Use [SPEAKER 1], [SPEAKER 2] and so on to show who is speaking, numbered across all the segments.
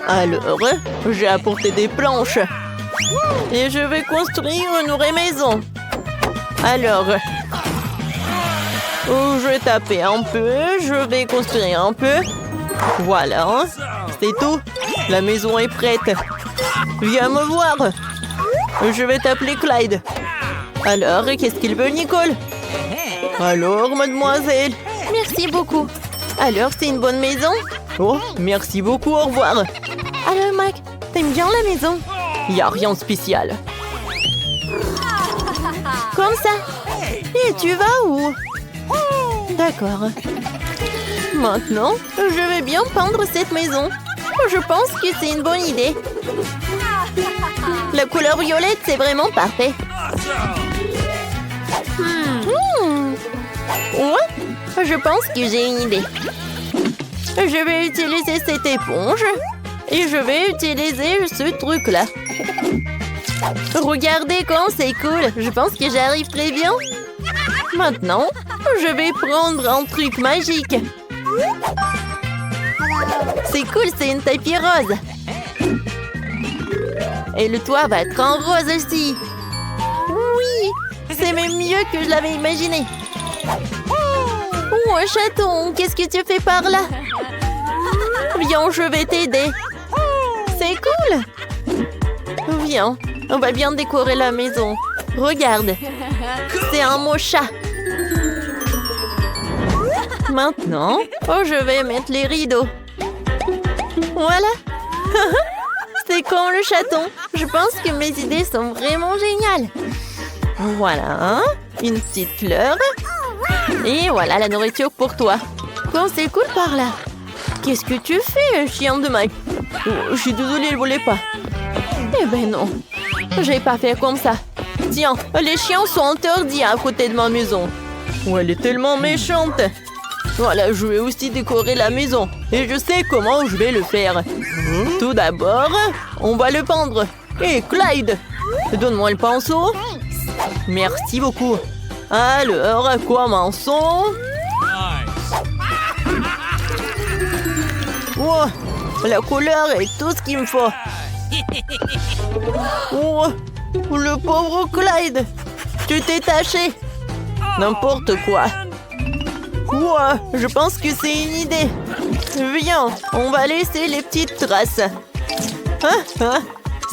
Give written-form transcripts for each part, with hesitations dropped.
[SPEAKER 1] Alors, j'ai apporté des planches. Et je vais construire une vraie maison. Alors, je vais taper un peu, je vais construire un peu. Voilà, c'est tout. La maison est prête. Viens me voir. Je vais t'appeler Clyde. Alors, qu'est-ce qu'il veut, Nicole? Alors, mademoiselle? Merci beaucoup. Alors, c'est une bonne maison? Oh, merci beaucoup, au revoir. Alors, Mac, t'aimes bien la maison? Y a rien de spécial. Comme ça. Et tu vas où? D'accord. Maintenant, je vais bien peindre cette maison. Je pense que c'est une bonne idée. La couleur violette, c'est vraiment parfait. Ouais, je pense que j'ai une idée. Je vais utiliser cette éponge et je vais utiliser ce truc-là. Regardez comme c'est cool. Je pense que j'arrive très bien. Maintenant, je vais prendre un truc magique. C'est cool, c'est une tapis rose. Et le toit va être en rose aussi. Oui, c'est même mieux que je l'avais imaginé. Oh, un chaton, qu'est-ce que tu fais par là? Viens, je vais t'aider. C'est cool. Viens, on va bien décorer la maison. Regarde, c'est un mot chat. Maintenant, je vais mettre les rideaux. Voilà. C'est comme le chaton. Je pense que mes idées sont vraiment géniales. Voilà, une petite fleur. Et voilà la nourriture pour toi. Bon, c'est cool par là. Qu'est-ce que tu fais, chien de Mike? Oh, je suis désolée, elle ne voulait pas. Eh ben non, j'ai pas fait comme ça. Tiens, les chiens sont interdits à côté de ma maison. Oh, elle est tellement méchante. Voilà, je vais aussi décorer la maison. Et je sais comment je vais le faire. Tout d'abord, on va le peindre. Hé, Clyde, donne-moi le pinceau. Merci beaucoup. Alors, commençons. Oh, la couleur est tout ce qu'il me faut. Oh, le pauvre Clyde. Tu t'es taché. N'importe quoi. Wow, je pense que c'est une idée. Viens, on va laisser les petites traces.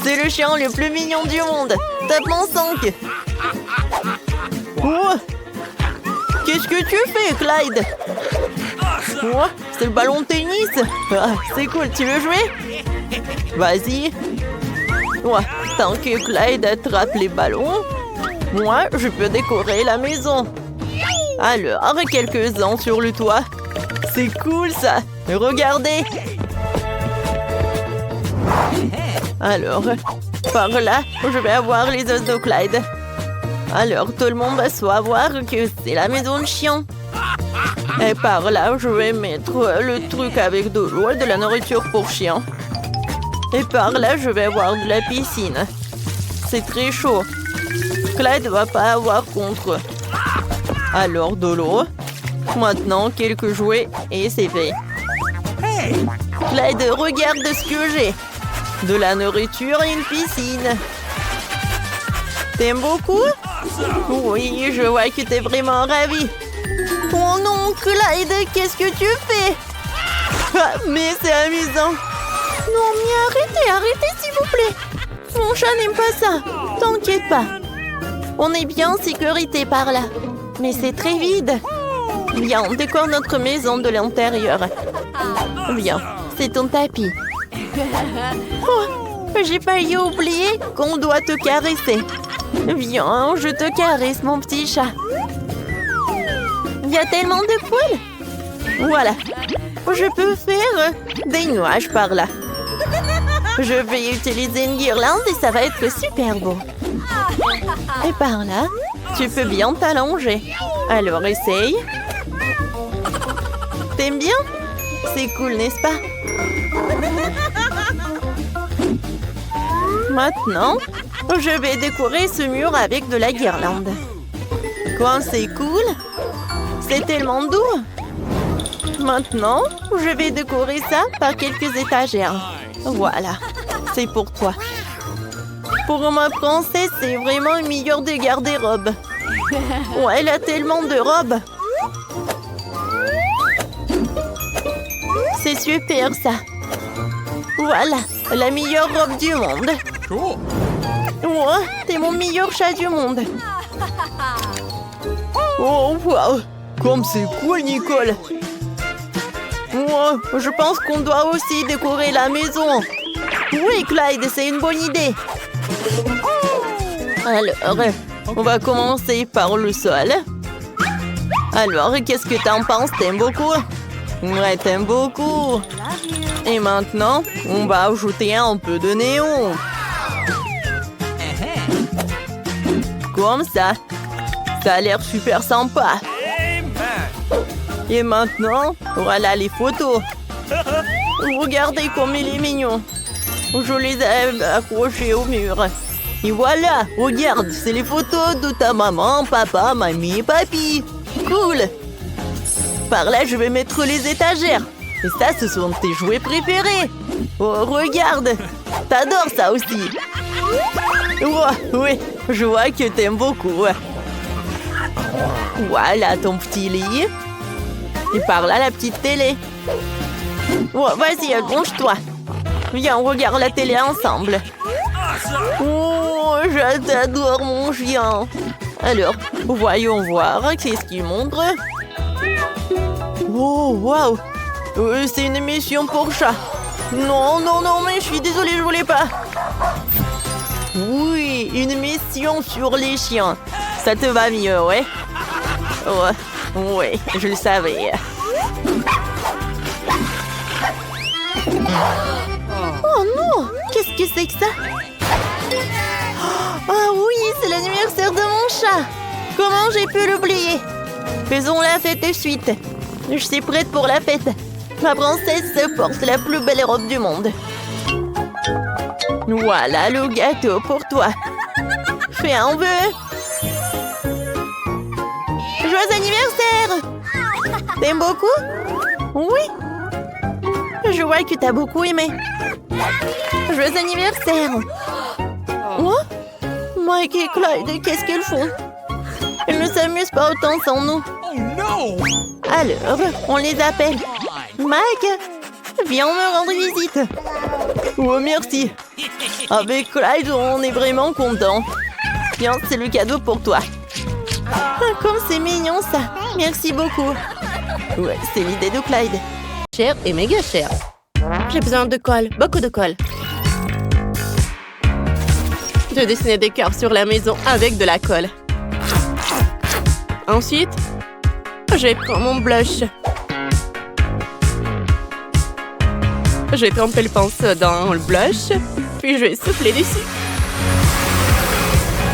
[SPEAKER 1] C'est le chien le plus mignon du monde. Tape mon 5. Wow. Qu'est-ce que tu fais, Clyde? Wow, c'est le ballon de tennis. C'est cool, tu veux jouer? Vas-y. Ouais, tant que Clyde attrape les ballons, moi, je peux décorer la maison. Alors, quelques-uns sur le toit. C'est cool, ça. Regardez. Alors, par là, je vais avoir les os de Clyde. Alors, tout le monde va savoir que c'est la maison de chien. Et par là, je vais mettre le truc avec de l'eau et de la nourriture pour chien. Et par là, je vais avoir de la piscine. C'est très chaud. Clyde ne va pas avoir contre. Alors, de l'eau. Maintenant, quelques jouets et c'est fait. Clyde, regarde ce que j'ai. De la nourriture et une piscine. T'aimes beaucoup? Oui, je vois que t'es vraiment ravi. Oh non, Clyde, qu'est-ce que tu fais? Mais c'est amusant. Non, mais arrêtez, s'il vous plaît. Mon chat n'aime pas ça. T'inquiète pas. On est bien en sécurité par là. Mais c'est très vide. Viens, on décore notre maison de l'intérieur. Viens, c'est ton tapis. Oh, j'ai failli oublier qu'on doit te caresser. Viens, je te caresse, mon petit chat. Il y a tellement de poils. Voilà. Je peux faire des nuages par là. Je vais utiliser une guirlande et ça va être super beau. Et par là, tu peux bien t'allonger. Alors, essaye. T'aimes bien? C'est cool, n'est-ce pas? Maintenant, je vais décorer ce mur avec de la guirlande. Quoi, c'est cool? C'est tellement doux. Maintenant, je vais décorer ça par quelques étagères. Voilà, c'est pour toi. Pour ma princesse, c'est vraiment une meilleure de garde-robe. Oh, elle a tellement de robes. C'est super, ça. Voilà, la meilleure robe du monde.
[SPEAKER 2] Cool.
[SPEAKER 1] Oh, t'es mon meilleur chat du monde. Oh, wow. Comme c'est cool, Nicole. Oh, je pense qu'on doit aussi décorer la maison. Oui, Clyde, c'est une bonne idée. Alors, on va commencer par le sol. Alors, qu'est-ce que t'en penses? T'aimes beaucoup? Ouais, t'aimes beaucoup. Et maintenant, on va ajouter un peu de néon. Comme ça. Ça a l'air super sympa. Et maintenant, voilà les photos. Regardez comme il est mignon. Je les ai accrochées au mur. Et voilà, regarde, c'est les photos de ta maman, papa, mamie et papy. Cool. Par là, je vais mettre les étagères. Et ça, ce sont tes jouets préférés. Oh, regarde. T'adores ça aussi. Oh, oui, je vois que t'aimes beaucoup. Voilà ton petit lit. Et par là, la petite télé. Oh, vas-y, allonge-toi. Viens, on regarde la télé ensemble. Oh, je t'adore, mon chien. Alors, voyons voir. Qu'est-ce qu'il montre? Oh, waouh. C'est une émission pour chat. Non, non, non, mais je suis désolée, je voulais pas. Oui, une émission sur les chiens. Ça te va mieux, ouais? Ouais, ouais, je le savais. Oh non! Qu'est-ce que c'est que ça? Ah oui, c'est l'anniversaire de mon chat! Comment j'ai pu l'oublier? Faisons la fête de suite. Je suis prête pour la fête. Ma princesse porte la plus belle robe du monde. Voilà le gâteau pour toi. Fais un vœu. Joyeux anniversaire! T'aimes beaucoup? Oui. Je vois que t'as beaucoup aimé. Joyeux anniversaire! Oh? Mike et Clyde, qu'est-ce qu'ils font? Ils ne s'amusent pas autant sans nous.
[SPEAKER 2] Oh no!
[SPEAKER 1] Alors, on les appelle. Mike, viens me rendre visite. Oh, merci. Avec Clyde, on est vraiment content. Tiens, c'est le cadeau pour toi. Ah, comme c'est mignon ça. Merci beaucoup. Ouais, c'est l'idée de Clyde. Cher et méga cher. J'ai besoin de colle, beaucoup de colle. Je dessinais des cœurs sur la maison avec de la colle. Ensuite, je prends mon blush. Je vais tremper le pinceau dans le blush, puis je vais souffler dessus.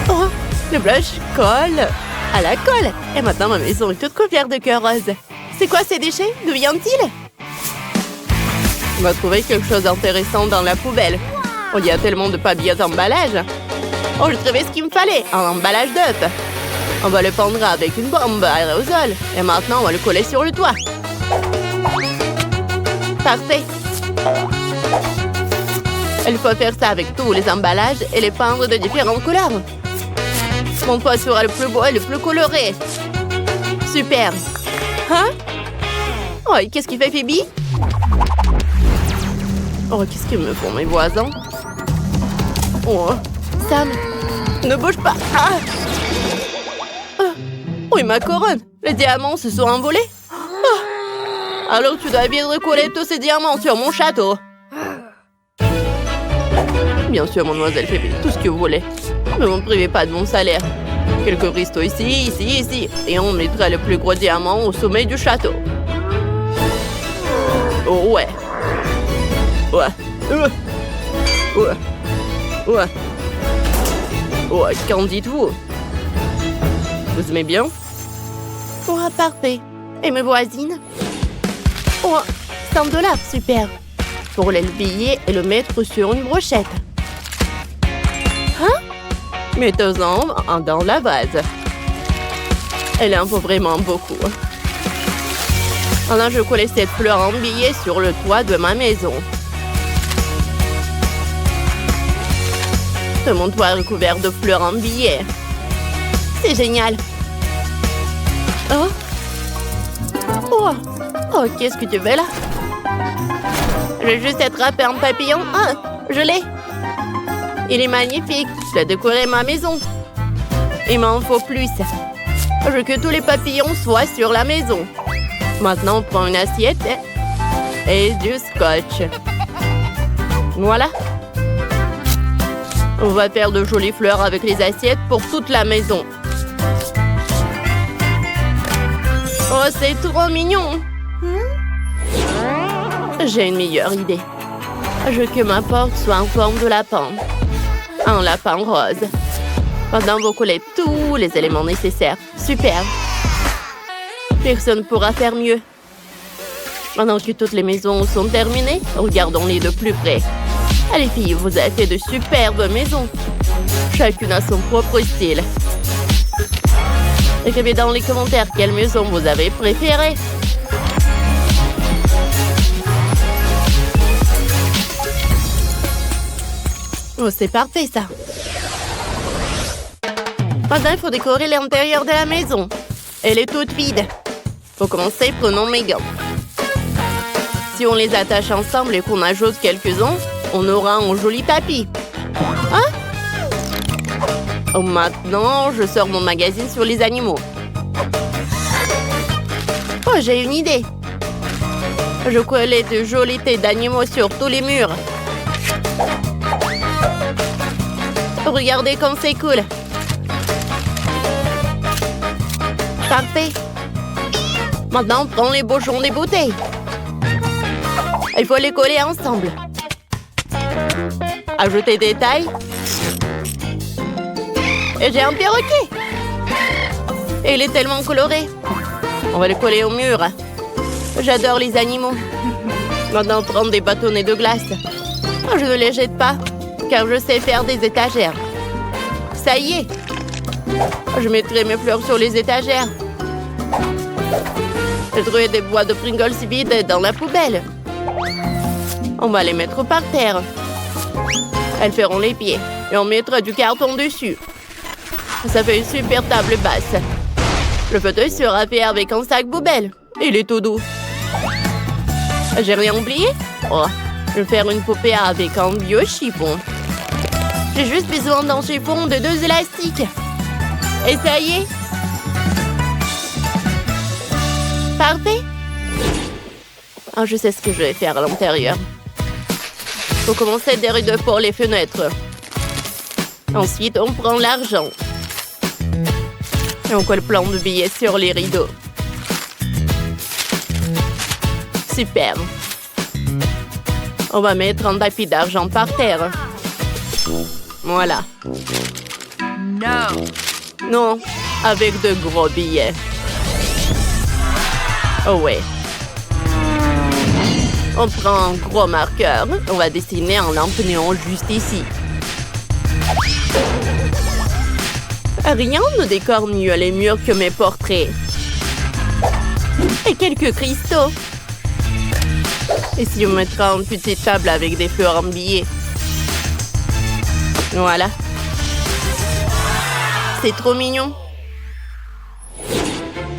[SPEAKER 1] Oh, le blush colle à la colle. Et maintenant, ma maison est toute couverte de cœurs roses. C'est quoi ces déchets? D'où viennent-ils? On va trouver quelque chose d'intéressant dans la poubelle. Oh, il y a tellement de papier d'emballage. Oh, j'ai trouvé ce qu'il me fallait, un emballage d'œuf. On va le pendre avec une bombe à aérosol. Et maintenant, on va le coller sur le toit. Parfait. Il faut faire ça avec tous les emballages et les peindre de différentes couleurs. Mon toit sera le plus beau et le plus coloré. Super. Hein? Oh, et qu'est-ce qu'il fait, Phoebe? Oh, qu'est-ce qu'ils me font, mes voisins? Oh, Sam, ne bouge pas. Ah! Oh, et ma couronne. Les diamants se sont envolés. Oh. Alors tu dois bien recoller tous ces diamants sur mon château. Bien sûr, mademoiselle Phoebe, tout ce que vous voulez. Ne m'en privez pas de mon salaire. Quelques cristaux ici, ici, ici. Et on mettra le plus gros diamant au sommet du château. Oh, ouais. Ouais. Ouais. Ouais. Ouais, qu'en dites-vous? Vous aimez bien? Oh, parfait. Et mes voisines? Oh, 100 $, super. Pour l'habiller et le mettre sur une brochette. Hein? Mettons-en dans la vase. Elle en faut vraiment beaucoup. Alors, je collais cette fleur en billet sur le toit de ma maison. Tout mon toit est recouvert de fleurs en billets. C'est génial. Oh. Oh. Oh, qu'est-ce que tu veux là? Je vais juste attraper un papillon. Ah, je l'ai. Il est magnifique. Je vais décorer ma maison. Il m'en faut plus. Je veux que tous les papillons soient sur la maison. Maintenant, on prend une assiette et du scotch. Voilà. On va faire de jolies fleurs avec les assiettes pour toute la maison. Oh, c'est trop mignon. J'ai une meilleure idée. Je veux que ma porte soit en forme de lapin. Un lapin rose. Maintenant, vous collez tous les éléments nécessaires. Super. Personne ne pourra faire mieux. Maintenant que toutes les maisons sont terminées, regardons-les de plus près. Allez filles, vous avez fait de superbes maisons. Chacune a son propre style. Écrivez dans les commentaires quelle maison vous avez préférée. Oh, c'est parfait ça. Maintenant, il faut décorer l'intérieur de la maison. Elle est toute vide. Pour commencer, prenons mes gants. Si on les attache ensemble et qu'on ajoute quelques-uns, on aura un joli tapis. Hein? Oh, maintenant, je sors mon magazine sur les animaux. Oh, j'ai une idée. Je collais de jolies têtes d'animaux sur tous les murs. Regardez comme c'est cool. Parfait. Maintenant, on prend les bouchons des bouteilles. Il faut les coller ensemble. Ajoutez des tailles. Et j'ai un perroquet. Et il est tellement coloré. On va le coller au mur. J'adore les animaux. Maintenant, prendre des bâtonnets de glace. Je ne les jette pas, car je sais faire des étagères. Ça y est. Je mettrai mes fleurs sur les étagères. J'ai trouvé des boîtes de Pringles vides dans la poubelle. On va les mettre par terre. Elles feront les pieds et on mettra du carton dessus. Ça fait une super table basse. Le fauteuil sera fait avec un sac poubelle. Il est tout doux. J'ai rien oublié? Oh, je vais faire une poupée avec un vieux chiffon. J'ai juste besoin d'un chiffon de 2 élastiques. Et ça y est. Parfait. Oh, je sais ce que je vais faire à l'intérieur. Pour commencer, des rideaux pour les fenêtres. Ensuite, on prend l'argent. Et on colle plein de billets sur les rideaux. Super. On va mettre un tapis d'argent par terre. Voilà. Non, avec de gros billets. Oh ouais. On prend un gros marqueur. On va dessiner un lampe néon juste ici. Rien ne décore mieux les murs que mes portraits. Et quelques cristaux. Et si on mettra une petite table avec des fleurs en billets. Voilà. C'est trop mignon.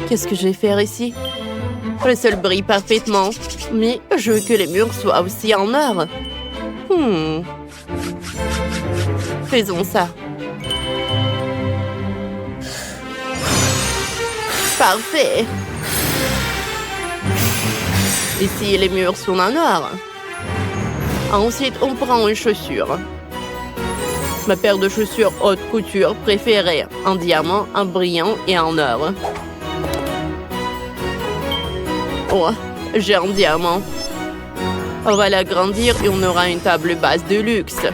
[SPEAKER 1] Qu'est-ce que je vais faire ici? Le sol brille parfaitement, mais je veux que les murs soient aussi en or. Faisons ça. Parfait. Ici, les murs sont en or. Ensuite, on prend une chaussure. Ma paire de chaussures haute couture préférée. En diamant, en brillant et en or. Oh, j'ai un diamant. On va l'agrandir et on aura une table basse de luxe.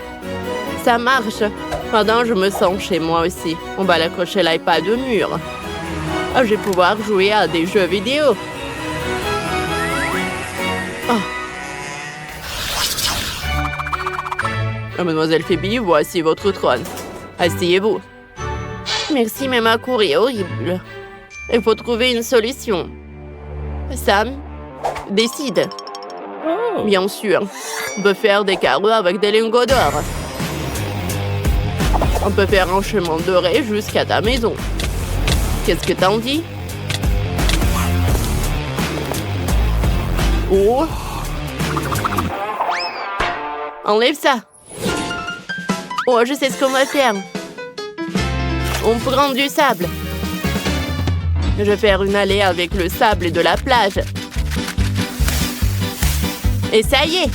[SPEAKER 1] Ça marche. Maintenant, je me sens chez moi aussi. On va l'accrocher l'iPad au mur. Je vais pouvoir jouer à des jeux vidéo. Mademoiselle Phoebe, voici votre trône. Asseyez-vous. Merci, mais ma cour est horrible. Il faut trouver une solution. Sam, décide. Bien sûr, on peut faire des carreaux avec des lingots d'or.
[SPEAKER 2] On peut faire un chemin doré jusqu'à ta maison. Qu'est-ce que t'en dis? Oh! Enlève ça. Oh, je sais ce qu'on va faire. On prend du sable. Je vais faire une allée avec le sable et de la plage. Et ça y est!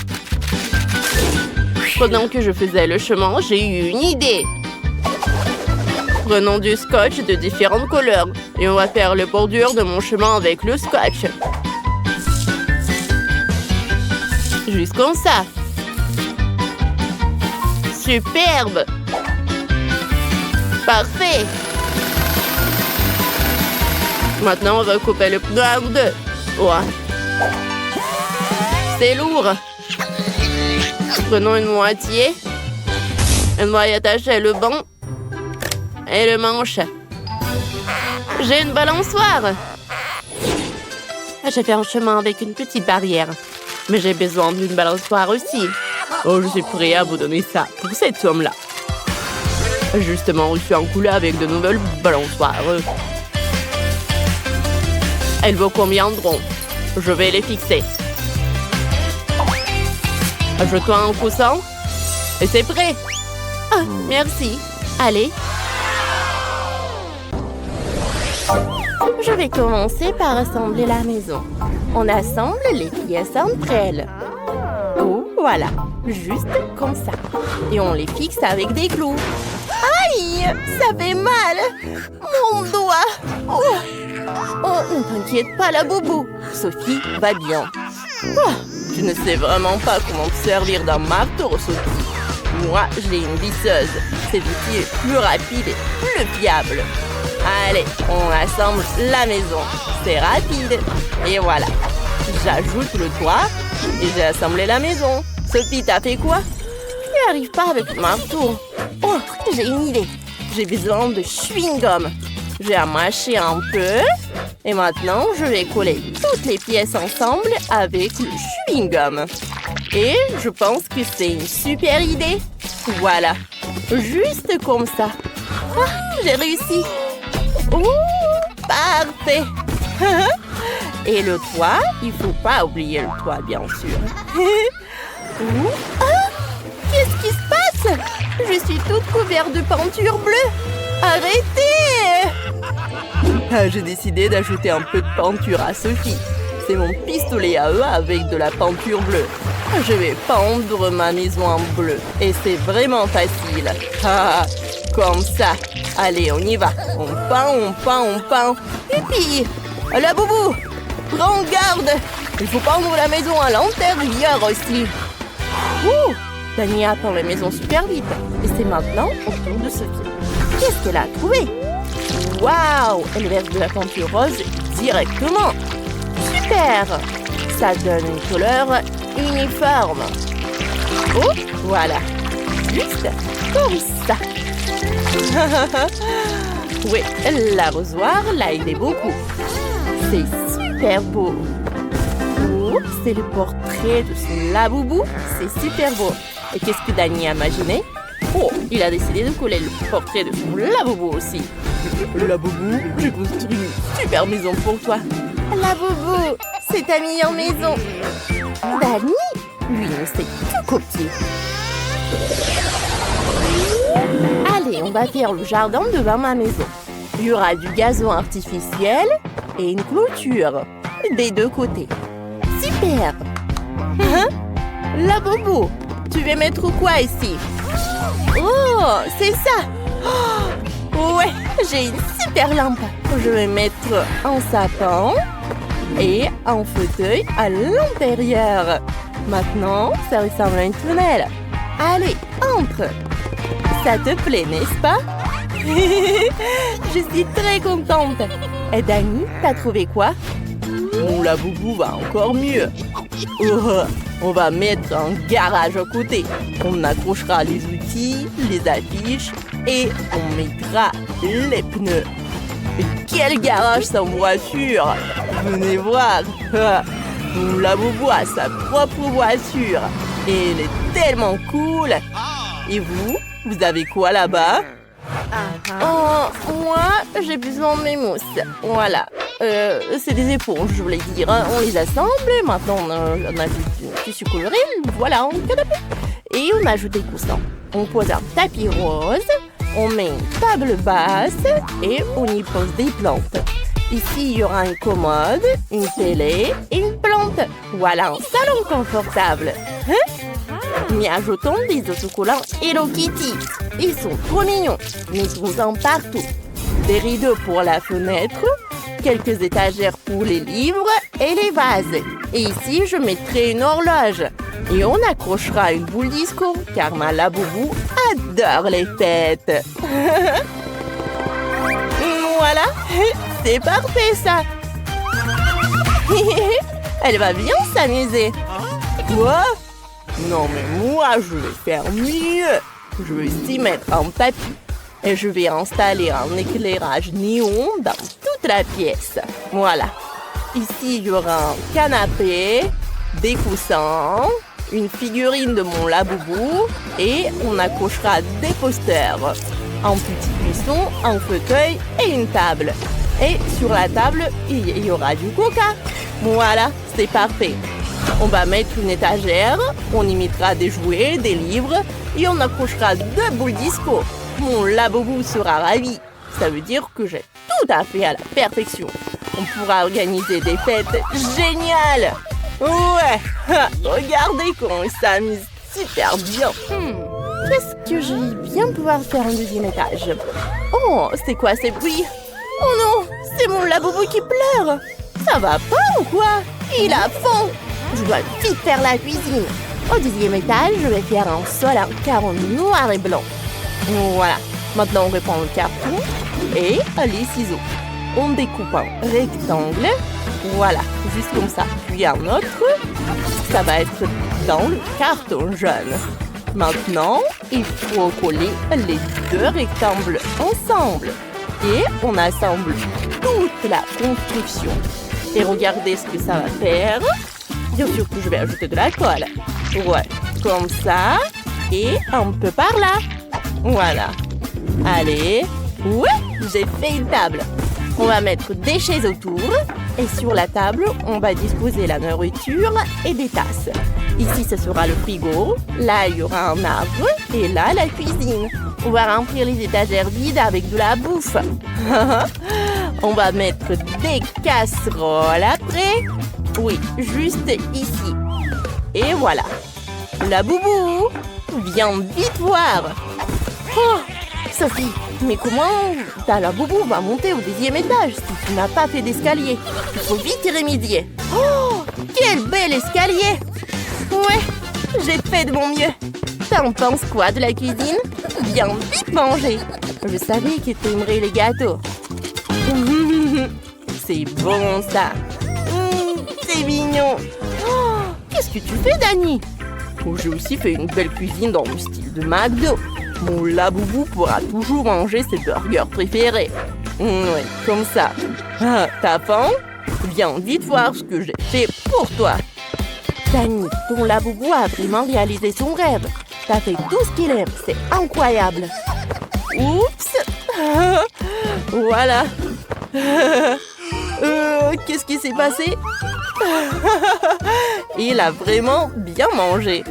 [SPEAKER 2] Pendant que je faisais le chemin, j'ai eu une idée. Prenons du scotch de différentes couleurs et on va faire les bordures de mon chemin avec le scotch. Juste comme ça. Superbe! Parfait! Maintenant, on va couper le pneu en deux. Ouais. C'est lourd. Prenons une moitié. On va y attacher le banc et le manche. J'ai une balançoire. J'ai fait un chemin avec une petite barrière. Mais j'ai besoin d'une balançoire aussi. Oh, je suis prêt à vous donner ça pour cette somme-là. Justement, je suis en couleur avec de nouvelles balançoires. Elles vous conviendront. Je vais les fixer. Ajoute-toi un coussin. Et c'est prêt. Ah, merci. Allez. Je vais commencer par assembler la maison. On assemble les pièces entre elles. Oh, voilà. Juste comme ça. Et on les fixe avec des clous. Aïe! Ça fait mal! Mon doigt! Oh, ne t'inquiète pas, la boubou. Sophie va bien. Oh, je ne sais vraiment pas comment te servir d'un marteau, Sophie. Moi, j'ai une visseuse. Cet outil est plus rapide et plus fiable. Allez, on assemble la maison. C'est rapide. Et voilà. J'ajoute le toit et j'ai assemblé la maison. Sophie, t'as fait quoi? Tu n'arrives pas avec le marteau. Oh, j'ai une idée. J'ai besoin de chewing-gum. Je vais mâcher un peu. Et maintenant, je vais coller toutes les pièces ensemble avec le chewing-gum. Et je pense que c'est une super idée. Voilà. Juste comme ça. Ah, j'ai réussi. Oh, parfait. Et le toit, il ne faut pas oublier le toit, bien sûr. Ah, qu'est-ce qui se passe? Je suis toute couverte de peinture bleue. Arrêtez! Ah, j'ai décidé d'ajouter un peu de peinture à Sophie. C'est mon pistolet à eux avec de la peinture bleue. Je vais peindre ma maison en bleu. Et c'est vraiment facile. Ah, comme ça. Allez, on y va. On peint, on peint, on peint. Et puis, la boubou, prends garde. Il faut peindre la maison à l'intérieur aussi. Ouh, Dani a peint la maison super vite. Et c'est maintenant au tour de Sophie. Qu'est-ce qu'elle a trouvé? Waouh, elle verse de la peinture rose directement. Super. Ça donne une couleur uniforme. Oh, voilà. Juste comme ça. Oui, l'arrosoir l'a aidé beaucoup. C'est super beau. Oh, c'est le portrait de son laboubou. C'est super beau. Et qu'est-ce que Dani a imaginé? Oh, il a décidé de coller le portrait de son laboubou aussi. Laboubou, j'ai construit une super maison pour toi. Laboubou, c'est ta meilleure maison. Dani, lui, ne sait que copier. Allez, on va faire le jardin devant ma maison. Il y aura du gazon artificiel et une clôture des deux côtés. Super! Hein? Laboubou, tu veux mettre quoi ici? Oh, c'est ça! Oh, ouais, j'ai une super lampe. Je vais mettre un sapin et un fauteuil à l'intérieur. Maintenant, ça ressemble à une tunnel. Allez, entre! Ça te plaît, n'est-ce pas? Je suis très contente. Et Dani, t'as trouvé quoi? Mon laboubou va encore mieux. Oh, on va mettre un garage à côté. On accrochera les outils, les affiches et on mettra les pneus. Mais quel garage sans voiture! Venez voir. Mon laboubou a sa propre voiture. Et elle est tellement cool. Et vous? Vous avez quoi là-bas? Oh, moi, j'ai besoin de mes mousses. Voilà. C'est des éponges, je voulais dire. On les assemble. Maintenant, on ajoute du tissu coloré. Voilà, on canapé. Et on ajoute des coussins. On pose un tapis rose. On met une table basse. Et on y pose des plantes. Ici, il y aura une commode, une télé et une plante. Voilà un salon confortable. Mais ajoutons des autocollants Hello Kitty. Ils sont trop mignons. Mettons-en partout. Des rideaux pour la fenêtre, quelques étagères pour les livres et les vases. Et ici, je mettrai une horloge. Et on accrochera une boule disco, car ma Laboubou adore les fêtes. Voilà, c'est parfait ça. Elle va bien s'amuser. Quoi? Non mais moi, je vais faire mieux. Je vais ici mettre un tapis et je vais installer un éclairage néon dans toute la pièce. Voilà. Ici, il y aura un canapé, des coussins, une figurine de mon Laboubou et on accrochera des posters. Un petit buisson, un fauteuil et une table. Et sur la table, il y aura du coca. Voilà, c'est parfait. On va mettre une étagère, on y mettra des jouets, des livres et on accrochera 2 boules disco. Mon Laboubou sera ravi. Ça veut dire que j'ai tout à fait à la perfection. On pourra organiser des fêtes géniales. Ouais, regardez comment il s'amuse super bien. Qu'est-ce que je vais bien pouvoir faire un deuxième étage? Oh, c'est quoi ces bruits? Oh non, c'est mon Laboubou qui pleure. Ça va pas ou quoi? Il a faim. Je dois vite faire la cuisine. Au deuxième étage, je vais faire un sol en carreau noir et blanc. Voilà. Maintenant, on reprend le carton et les ciseaux. On découpe un rectangle. Voilà, juste comme ça. Puis un autre. Ça va être dans le carton jaune. Maintenant, il faut coller les 2 rectangles ensemble. Et on assemble toute la construction. Et regardez ce que ça va faire. Bien sûr que je vais ajouter de la colle. Ouais, comme ça. Et un peu par là. Voilà. Allez. Ouais, j'ai fait une table. On va mettre des chaises autour. Et sur la table, on va disposer la nourriture et des tasses. Ici, ce sera le frigo. Là, il y aura un arbre. Et là, la cuisine. On va remplir les étagères vides avec de la bouffe. On va mettre des casseroles après. Oui, juste ici. Et voilà. Laboubou, viens vite voir. Oh, Sophie, mais comment ta Laboubou va monter au 2e étage si tu n'as pas fait d'escalier? Il faut vite y remédier. Oh, quel bel escalier! Ouais, j'ai fait de mon mieux. T'en penses quoi de la cuisine? Viens vite manger. Je savais que t'aimerais les gâteaux. C'est bon ça. C'est mignon. Oh, qu'est-ce que tu fais, Dani? Oh, j'ai aussi fait une belle cuisine dans le style de McDo. Mon Laboubou pourra toujours manger ses burgers préférés. Ouais, comme ça. Ah, t'as faim? Viens vite voir ce que j'ai fait pour toi. Dani, ton Laboubou a vraiment réalisé son rêve. T'as fait tout ce qu'il aime, c'est incroyable. Oups. Voilà. Qu'est-ce qui s'est passé? Il a vraiment bien mangé.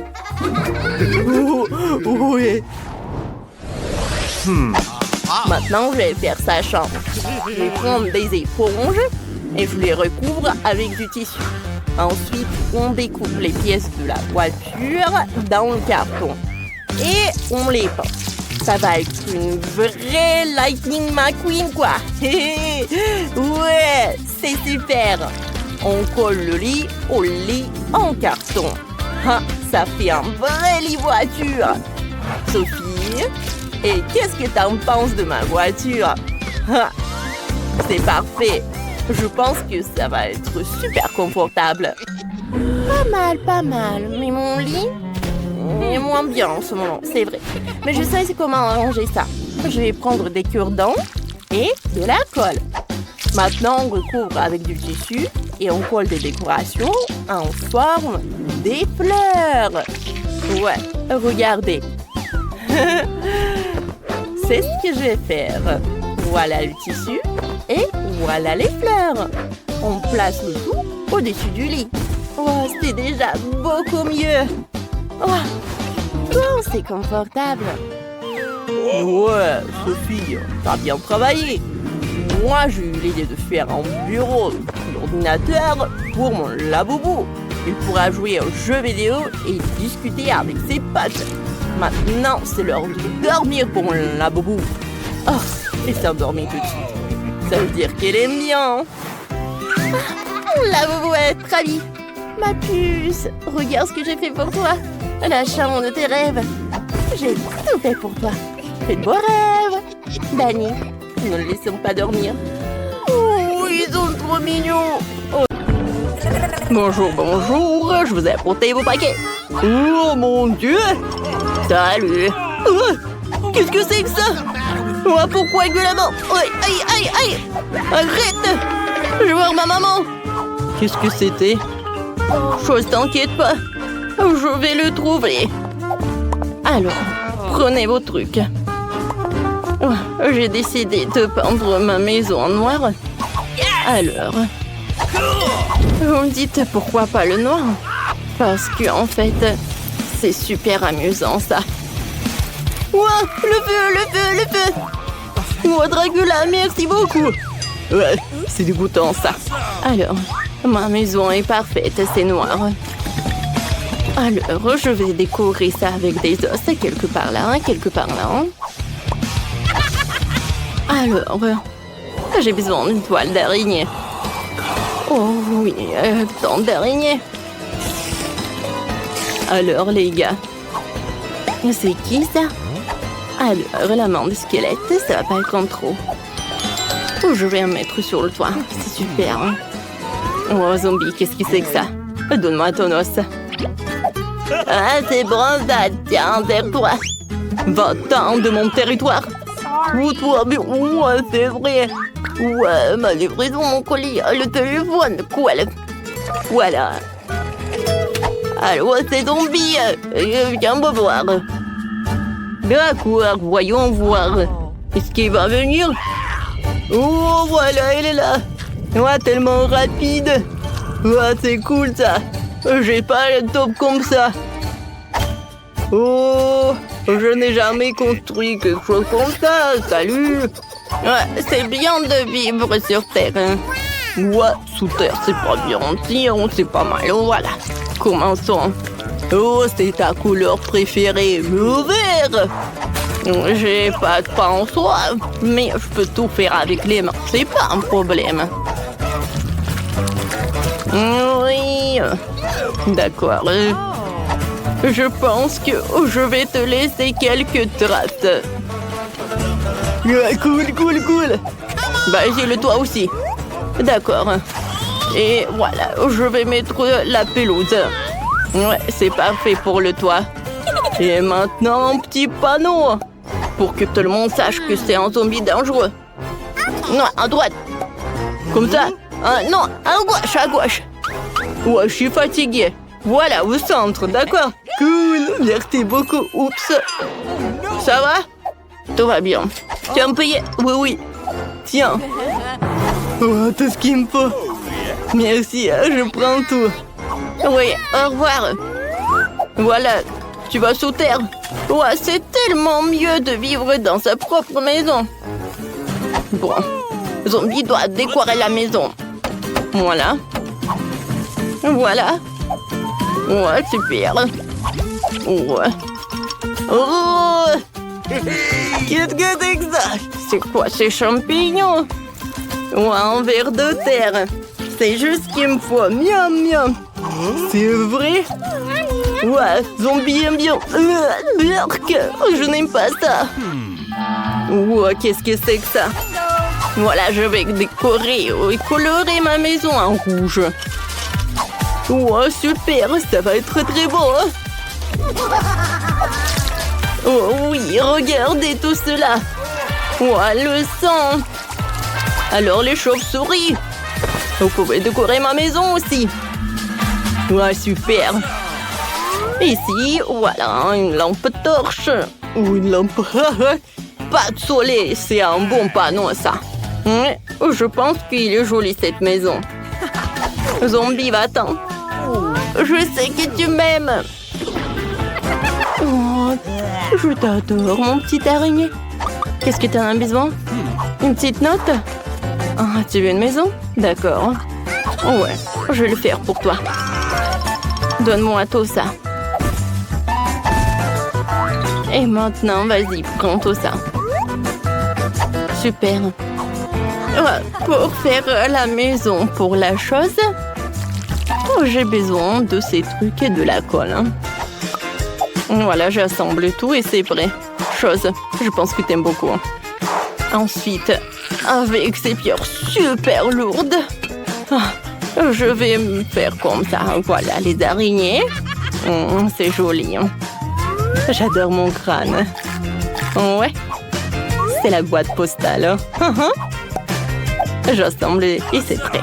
[SPEAKER 2] Oui. Maintenant, je vais faire sa chambre. Je vais prendre des éponges et je les recouvre avec du tissu. Ensuite, on découpe les pièces de la voiture dans le carton. Et on les peint. Ça va être une vraie Lightning McQueen, quoi. Ouais, c'est super. On colle le lit au lit en carton. Ah, ça fait un vrai lit voiture. Sophie, et qu'est-ce que t'en penses de ma voiture? Ah, c'est parfait. Je pense que ça va être super confortable. Pas mal. Mais mon lit est moins bien en ce moment, c'est vrai. Mais je sais comment arranger ça. Je vais prendre des cure-dents et de la colle. Maintenant, on recouvre avec du tissu et on colle des décorations en forme des fleurs. Ouais, regardez. C'est ce que je vais faire. Voilà le tissu et voilà les fleurs. On place le tout au-dessus du lit. Oh, c'est déjà beaucoup mieux. Oh, c'est confortable.
[SPEAKER 3] Ouais, Sophie, t'as bien travaillé. Moi, j'ai eu l'idée de faire un bureau d'ordinateur pour mon laboubou. Il pourra jouer aux jeux vidéo et discuter avec ses potes. Maintenant, c'est l'heure de dormir pour mon laboubou. Oh, elle s'est endormie tout de suite. Ça veut dire qu'elle aime bien.
[SPEAKER 2] La boubou est ravie. Ma puce, regarde ce que j'ai fait pour toi. La chambre de tes rêves. J'ai tout fait pour toi. Fais de beaux rêves. Danny, ne le laissons pas dormir.
[SPEAKER 3] Oh, ils sont trop mignons. Oh. Bonjour, bonjour. Je vous ai apporté vos paquets. Oh mon Dieu. Salut. Qu'est-ce que c'est que ça? Oh, pourquoi avec de la main? Aïe, aïe, aïe, aïe. Arrête. Je vais voir ma maman. Qu'est-ce que c'était? Chose, t'inquiète pas. Je vais le trouver. Alors, prenez vos trucs. J'ai décidé de peindre ma maison en noir. Alors, vous me dites pourquoi pas le noir? Parce que en fait, c'est super amusant ça. Ouah, le feu. Oh, Dracula, merci beaucoup. Ouais, c'est dégoûtant ça. Alors, ma maison est parfaite, c'est noir. Alors, je vais décorer ça avec des os, quelque part là, quelque part là. Alors, j'ai besoin d'une toile d'araignée. Oh oui, tant d'araignées. Alors, les gars, c'est qui ça? Alors, la main de squelette, ça va pas être en trop. Oh, je vais en mettre sur le toit, c'est super. Hein? Oh, zombie, qu'est-ce que c'est que ça? Donne-moi ton os. Ah, c'est bronzade, tiens, vers toi. Va-t'en de mon territoire. Oh, toi, mais ouais, c'est vrai. Ouais, ma livraison, mon colis, le téléphone, quoi, voilà. Alors, c'est zombie. Viens me voir. D'accord, voyons voir. Est-ce qu'il va venir? Oh, voilà, elle est là. Ouais, tellement rapide. Ouais, c'est cool, ça. J'ai pas le top comme ça. Oh, je n'ai jamais construit quelque chose comme ça. Salut. Ouais, c'est bien de vivre sur Terre. Hein. Ouais, sous terre, c'est pas bien. C'est pas mal. Voilà. Commençons. Oh, c'est ta couleur préférée, le vert. J'ai pas de pain en soi, mais je peux tout faire avec les mains. C'est pas un problème. Oui. D'accord. Je pense que je vais te laisser quelques traces. Cool. Bah, j'ai le toit aussi. D'accord. Et voilà, je vais mettre la pelouse. Ouais, c'est parfait pour le toit. Et maintenant, un petit panneau. Pour que tout le monde sache que c'est un zombie dangereux. Non, à droite. Comme ça. Non, à gauche. Ouais, je suis fatiguée. Voilà, au centre, d'accord? Cool, merci beaucoup. Oups. Ça va? Tout va bien. Tu vas me payer? Oui. Tiens. Oh, tout ce qu'il me faut. Merci, je prends tout. Oui, au revoir. Voilà, tu vas sous terre. Ouais, c'est tellement mieux de vivre dans sa propre maison. Bon, zombie doit décorer la maison. Voilà. Ouais, super. Ouais. Oh! Qu'est-ce que c'est que ça? C'est quoi ces champignons? Ouais, un ver de terre. C'est juste ce qu'il me faut. Miam. C'est vrai? Ouais, zombie aime bien. Je n'aime pas ça. Ouais, qu'est-ce que c'est que ça? Voilà, je vais décorer et colorer ma maison en rouge. Ouais, super, ça va être très beau. Oh oui, regardez tout cela. Ouais, le sang. Alors les chauves-souris. Vous pouvez décorer ma maison aussi. Ouais, super. Ici, voilà, une lampe torche. Ou une lampe. Pas de soleil, c'est un bon panneau, ça. Ouais, je pense qu'il est joli, cette maison. Zombie, va-t'en. Je sais que tu m'aimes. Oh, je t'adore, mon petit araignée. Qu'est-ce que tu as besoin? Une petite note? Ah, tu veux une maison? D'accord. Ouais, je vais le faire pour toi. Donne-moi tout ça. Et maintenant, vas-y, prends tout ça. Super. Pour faire la maison pour la chose, j'ai besoin de ces trucs et de la colle. Voilà, j'assemble tout et c'est prêt. Chose, je pense que t'aimes beaucoup. Ensuite, avec ces pierres super lourdes, je vais me faire comme ça. Voilà, les araignées. C'est joli. J'adore mon crâne. Ouais, c'est la boîte postale. J'assemble et c'est prêt.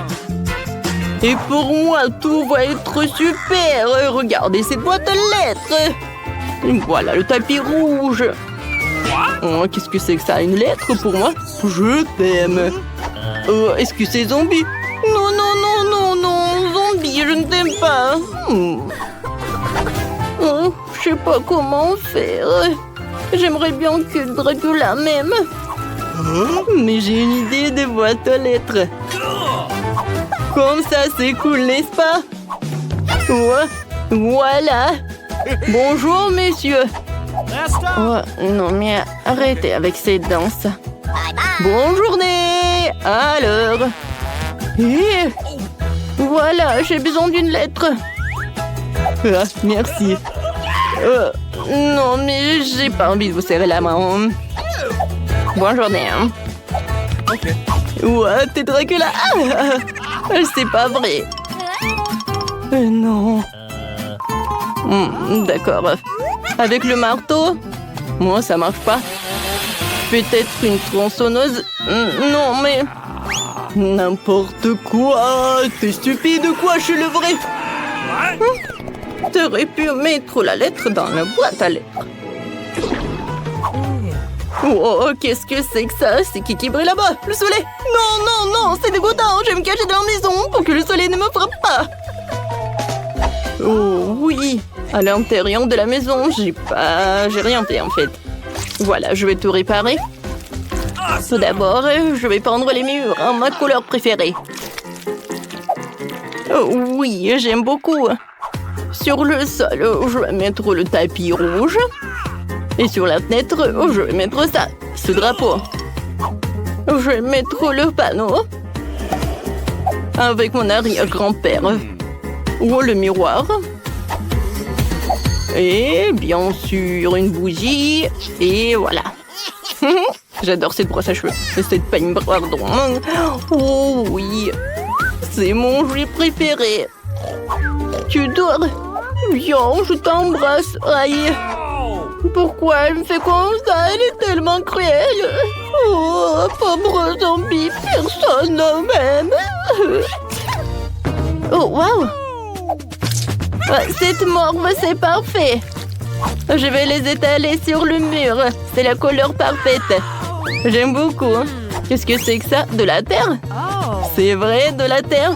[SPEAKER 3] Et pour moi, tout va être super. Regardez cette boîte à lettres. Voilà le tapis rouge. Oh, qu'est-ce que c'est que ça? Une lettre pour moi? Je t'aime. Est-ce que c'est zombie? Non, non, non, non, non. Zombie, je ne t'aime pas. Je sais pas comment faire. J'aimerais bien que Dracula m'aime. Mais j'ai une idée de boîte aux lettres. Comme ça, c'est cool, n'est-ce pas? Ouais. Voilà. Bonjour, messieurs. Oh, non, mais arrêtez avec cette danse. Bonne journée. Alors. Et voilà, j'ai besoin d'une lettre. Ah, merci. Non, mais j'ai pas envie de vous serrer la main. Bonne journée. Ouais, t'es Dracula. C'est pas vrai. Non. D'accord. Avec le marteau? Moi, ça marche pas. Peut-être une tronçonneuse? Non, mais... N'importe quoi. T'es stupide ou quoi? Je suis le vrai. T'aurais pu mettre la lettre dans la boîte à lettres. Oh, qu'est-ce que c'est que ça? C'est qui brille là-bas? Le soleil? Non, non, non, c'est dégoûtant. Je vais me cacher dans la maison pour que le soleil ne me frappe pas. Oh, oui. À l'intérieur de la maison, j'ai rien fait, en fait. Voilà, je vais tout réparer. Tout d'abord, je vais peindre les murs en ma couleur préférée. Oh, oui, j'aime beaucoup. Sur le sol, je vais mettre le tapis rouge. Et sur la fenêtre, je vais mettre ça, ce drapeau. Je vais mettre le panneau. Avec mon arrière-grand-père. Ou le miroir. Et bien sûr, une bougie. Et voilà. J'adore cette brosse à cheveux. Et cette peigne, pardon. Oh oui. C'est mon jouet préféré. Tu dors? Viens, je t'embrasse. Aïe. Pourquoi elle me fait comme ça? Elle est tellement cruelle. Oh, pauvre zombie, personne ne m'aime. Oh, waouh. Cette morve, c'est parfait. Je vais les étaler sur le mur. C'est la couleur parfaite. J'aime beaucoup. Qu'est-ce que c'est que ça? De la terre? C'est vrai, de la terre?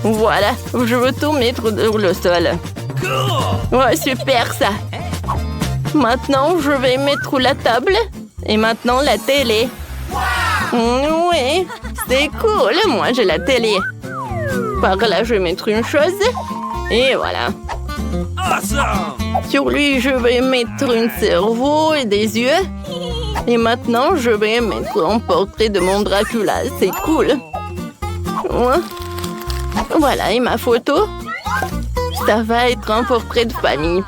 [SPEAKER 3] Voilà, je veux tout mettre sur le sol. Ouais, super ça. Maintenant, je vais mettre la table. Et maintenant, la télé. Oui, c'est cool. Moi, j'ai la télé. Par là, je vais mettre une chose. Et voilà. Sur lui, je vais mettre un cerveau et des yeux. Et maintenant, je vais mettre un portrait de mon Dracula. C'est cool. Ouais. Voilà, et ma photo. Ça va être un portrait de famille.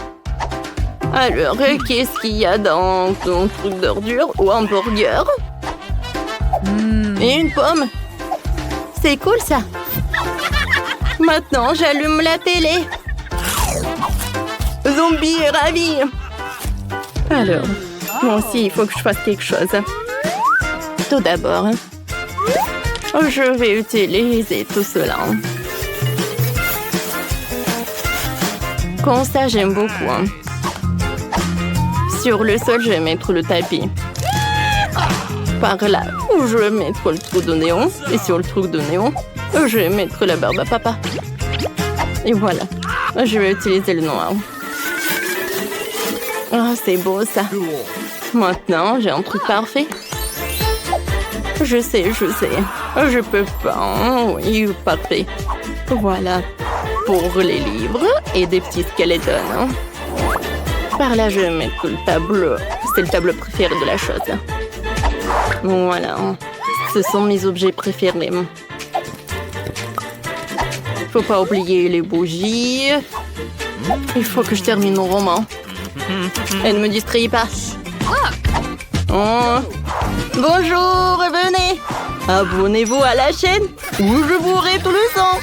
[SPEAKER 3] Alors, qu'est-ce qu'il y a dans ton truc d'ordure ou un hamburger? Et une pomme. C'est cool, ça. Maintenant, j'allume la télé. Zombie est ravi. Alors, moi aussi, il faut que je fasse quelque chose. Tout d'abord, je vais utiliser tout cela. Comme ça, j'aime beaucoup. Sur le sol, je vais mettre le tapis. Par là, je vais mettre le trou de néon. Et sur le trou de néon, je vais mettre la barbe à papa. Et voilà. Je vais utiliser le noir. Ah, c'est beau ça. Maintenant, j'ai un truc parfait. Je sais. Je peux pas. Oui, parfait. Voilà. Pour les livres et des petits squelettons. Par là, je vais mettre le tableau. C'est le tableau préféré de la chose. Voilà. Ce sont mes objets préférés. Faut pas oublier les bougies. Il faut que je termine mon roman. Et ne me distrayez pas. Oh. Bonjour, venez. Abonnez-vous à la chaîne ou je bourrai tout le sang.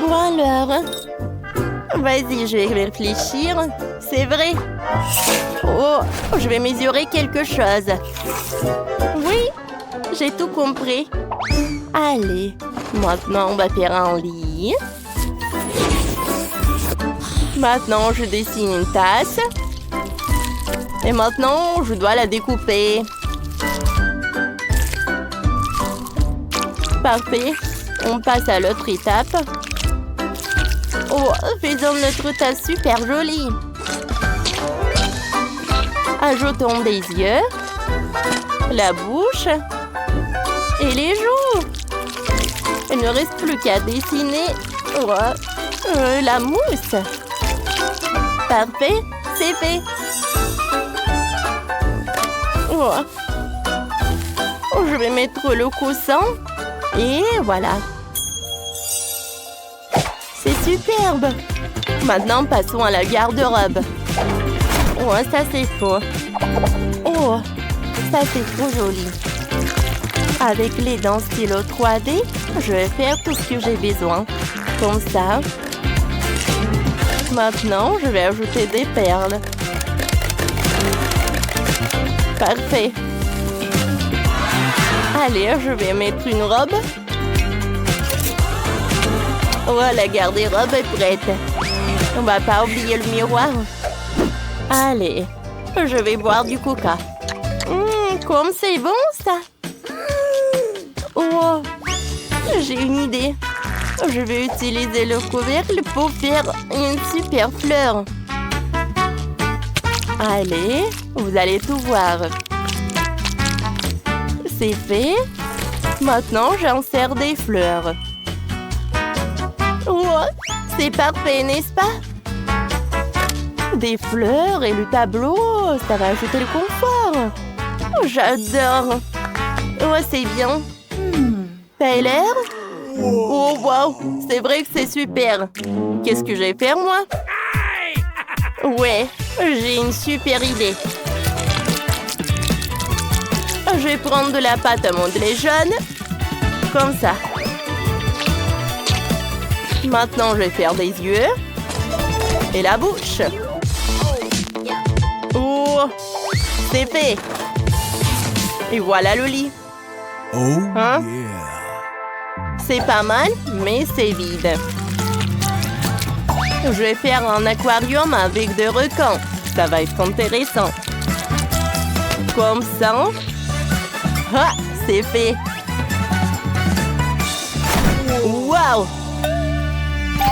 [SPEAKER 2] Bon alors. Vas-y, je vais réfléchir. C'est vrai. Oh, je vais mesurer quelque chose. Oui, j'ai tout compris. Allez, maintenant on va faire un lit. Maintenant, je dessine une tasse. Et maintenant, je dois la découper. Parfait. On passe à l'autre étape. Oh, faisons notre tasse super jolie. Ajoutons des yeux, la bouche et les joues. Il ne reste plus qu'à dessiner la mousse. Parfait, c'est fait. Oh. Je vais mettre le coussin et voilà. C'est superbe. Maintenant, passons à la garde-robe. Oh, ça c'est faux. Oh, ça c'est trop joli. Avec les dents stylo 3D, je vais faire tout ce que j'ai besoin. Comme ça. Maintenant, je vais ajouter des perles. Parfait. Allez, je vais mettre une robe. Oh, la garde-robe est prête. On va pas oublier le miroir. Allez, je vais boire du coca. Comme c'est bon, ça. Oh, j'ai une idée. Je vais utiliser le couvercle pour faire une super fleur. Allez, vous allez tout voir. C'est fait. Maintenant, j'insère des fleurs. Oh, c'est parfait, n'est-ce pas? Des fleurs et le tableau, ça va ajouter le confort. Oh, j'adore. Oh, c'est bien. Tyler? Oh, wow, c'est vrai que c'est super. Qu'est-ce que je vais faire, moi? Ouais, j'ai une super idée. Je vais prendre de la pâte à modeler jaune. Comme ça. Maintenant, je vais faire des yeux. Et la bouche. Oh, c'est fait. Et voilà le lit. Hein? C'est pas mal, mais c'est vide. Je vais faire un aquarium avec des requins. Ça va être intéressant. Comme ça. Ah, c'est fait. Waouh!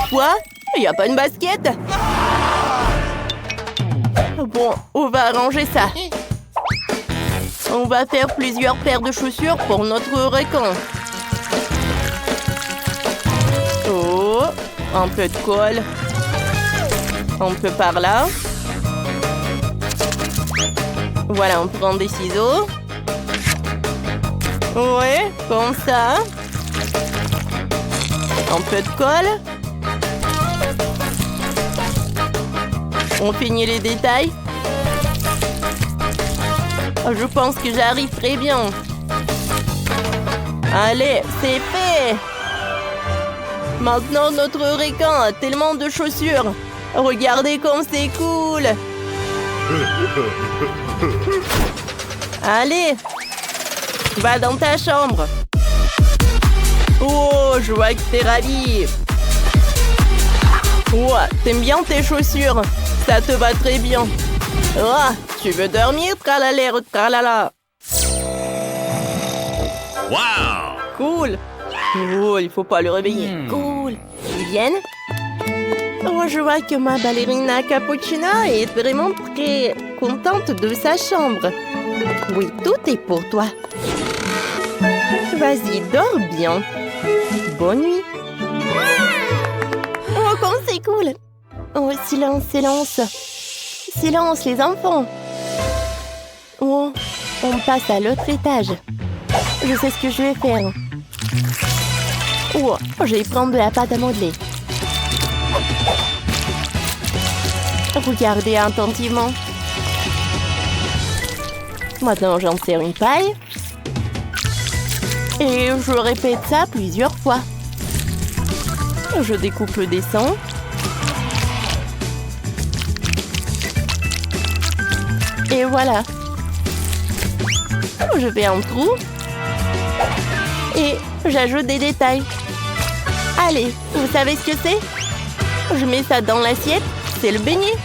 [SPEAKER 2] Quoi? Il n'y a pas une basket? Bon, on va arranger ça. On va faire plusieurs paires de chaussures pour notre requin. Oh, un peu de colle. Un peu par là. Voilà, on prend des ciseaux. Ouais, comme ça. Un peu de colle. On finit les détails. Je pense que j'arrive très bien. Allez, c'est fait. Maintenant, notre requin a tellement de chaussures. Regardez comme c'est cool. Allez, va dans ta chambre. Oh, je vois que t'es ravie. Oh, t'aimes bien tes chaussures? Ça te va très bien. Oh,
[SPEAKER 3] Tu veux dormir, tralala, tralala.
[SPEAKER 4] Wow!
[SPEAKER 3] Cool. Oh, il faut pas le réveiller.
[SPEAKER 2] Cool. Vivienne? Oh, je vois que ma ballerina cappuccino est vraiment très contente de sa chambre. Oui, tout est pour toi. Vas-y, dors bien. Bonne nuit. Oh, comme c'est cool. Oh, silence, silence. Silence, les enfants. Oh, on passe à l'autre étage. Je sais ce que je vais faire. Oh, je vais prendre de la pâte à modeler. Regardez attentivement. Maintenant, j'en sers une paille. Et je répète ça plusieurs fois. Je découpe le dessin. Et voilà. Je fais un trou. Et j'ajoute des détails. Allez, vous savez ce que c'est? Je mets ça dans l'assiette. C'est le beignet.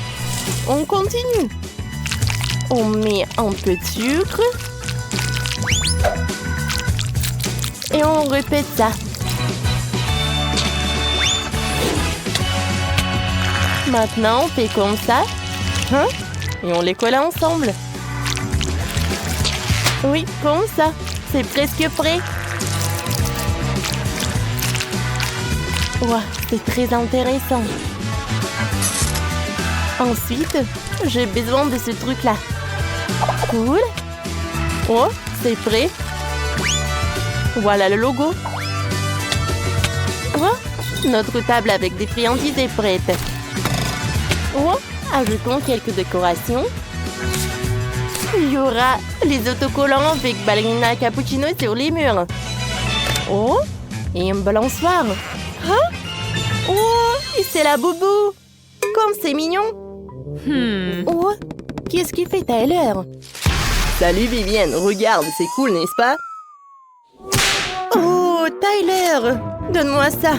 [SPEAKER 2] On continue. On met un peu de sucre. Et on répète ça. Maintenant, on fait comme ça. Hein? Et on les colle ensemble. Oui, comme ça. C'est presque prêt. Wow, c'est très intéressant. Ensuite, j'ai besoin de ce truc-là. Cool. Oh, c'est prêt. Voilà le logo. Oh, notre table avec des friandises est prête. Oh, ajoutons quelques décorations. Il y aura les autocollants avec ballerina cappuccino sur les murs. Oh, et un balançoire. Hein? Oh, et c'est la boubou. Comme c'est mignon. Oh, qu'est-ce qu'il fait Tyler?
[SPEAKER 3] Salut Vivienne, regarde, c'est cool, n'est-ce pas?
[SPEAKER 2] Oh, Tyler, donne-moi ça.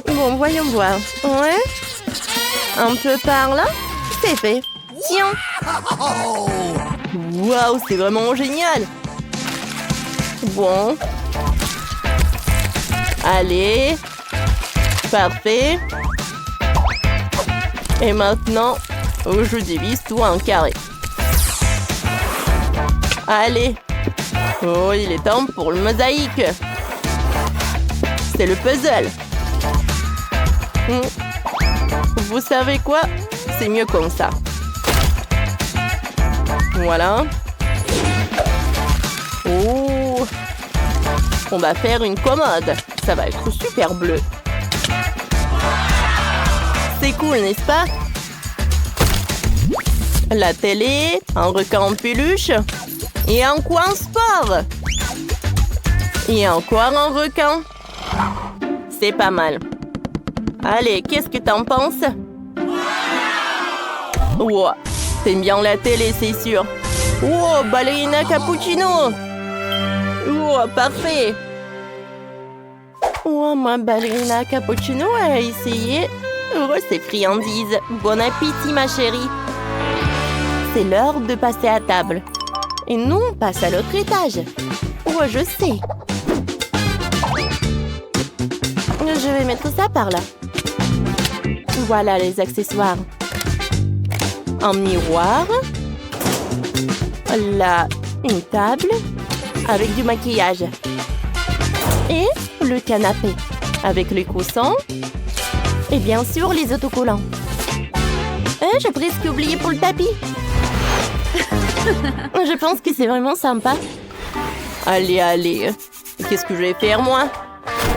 [SPEAKER 2] Bon, voyons voir. Ouais. Un peu par là. C'est fait. Tiens.
[SPEAKER 3] Waouh, c'est vraiment génial.
[SPEAKER 2] Bon.
[SPEAKER 3] Allez. Parfait. Et maintenant, je divise tout en carré. Allez. Oh, il est temps pour le mosaïque. C'est le puzzle. Vous savez quoi? C'est mieux comme ça. Voilà. Oh. On va faire une commode. Ça va être super bleu. C'est cool, n'est-ce pas? La télé, un requin en peluche et un coin sport. Et encore un requin. C'est pas mal. Allez, qu'est-ce que t'en penses? Wow, t'aimes bien la télé, c'est sûr. Wow, ballerina cappuccino. Wow, parfait.
[SPEAKER 2] Oh, ma ballerina cappuccino a essayé. Oh, ces friandises. Bon appétit, ma chérie. C'est l'heure de passer à table. Et nous, on passe à l'autre étage. Oh, je sais. Je vais mettre ça par là. Voilà les accessoires. Un miroir. Là, une table avec du maquillage. Et le canapé avec les coussins. Et bien sûr, les autocollants. J'ai presque oublié pour le tapis. Je pense que c'est vraiment sympa.
[SPEAKER 3] Allez, allez. Qu'est-ce que je vais faire, moi?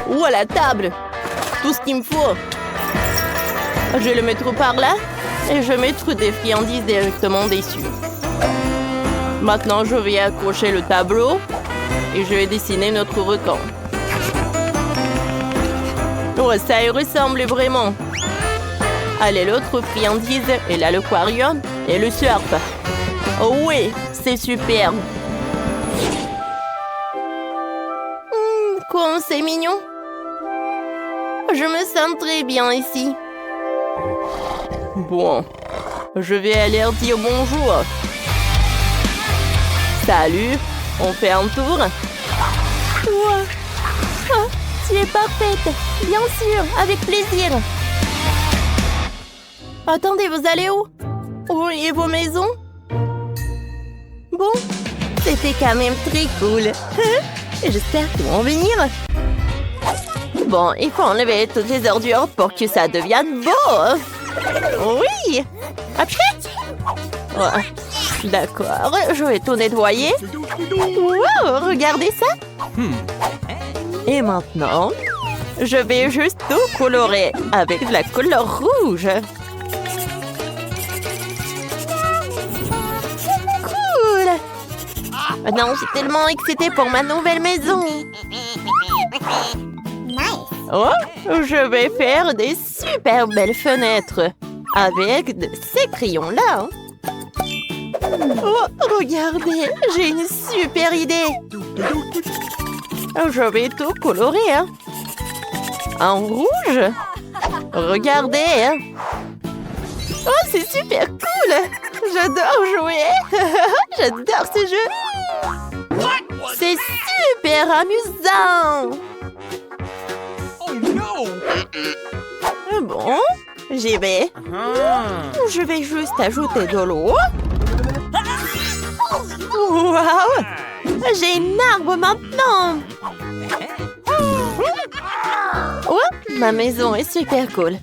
[SPEAKER 3] Ou à la table. Tout ce qu'il me faut. Je vais le mettre par là. Et je vais mettre des friandises directement dessus. Maintenant, je vais accrocher le tableau. Et je vais dessiner notre requin. Oh, ça y ressemble vraiment. Allez, l'autre friandise. Et là, l'aquarium et le surf. Oh oui, c'est super.
[SPEAKER 2] Comme c'est mignon. Je me sens très bien ici.
[SPEAKER 3] Bon, Je vais aller dire bonjour. Salut, on fait un tour?
[SPEAKER 2] Wow. Oh, tu es parfaite. Bien sûr, avec plaisir. Attendez, vous allez où? Où est vos maisons? Bon, c'était quand même très cool. J'espère qu'ils vont venir.
[SPEAKER 1] Bon, il faut enlever toutes les ordures pour que ça devienne beau. Oui. Après. Ouais. D'accord, je vais tout nettoyer. Wow, regardez ça. Et maintenant, je vais juste tout colorer avec de la couleur rouge. Cool. Maintenant, je suis tellement excitée pour ma nouvelle maison. Oh, je vais faire des super belles fenêtres avec ces crayons-là. Oh, regardez, j'ai une super idée. Je vais tout colorer. En rouge. Regardez. Oh, c'est super cool. J'adore jouer. J'adore ce jeu. C'est super amusant. Bon, j'y vais. Je vais juste ajouter de l'eau. Waouh! J'ai une arbre maintenant. Oh, ma maison est super cool.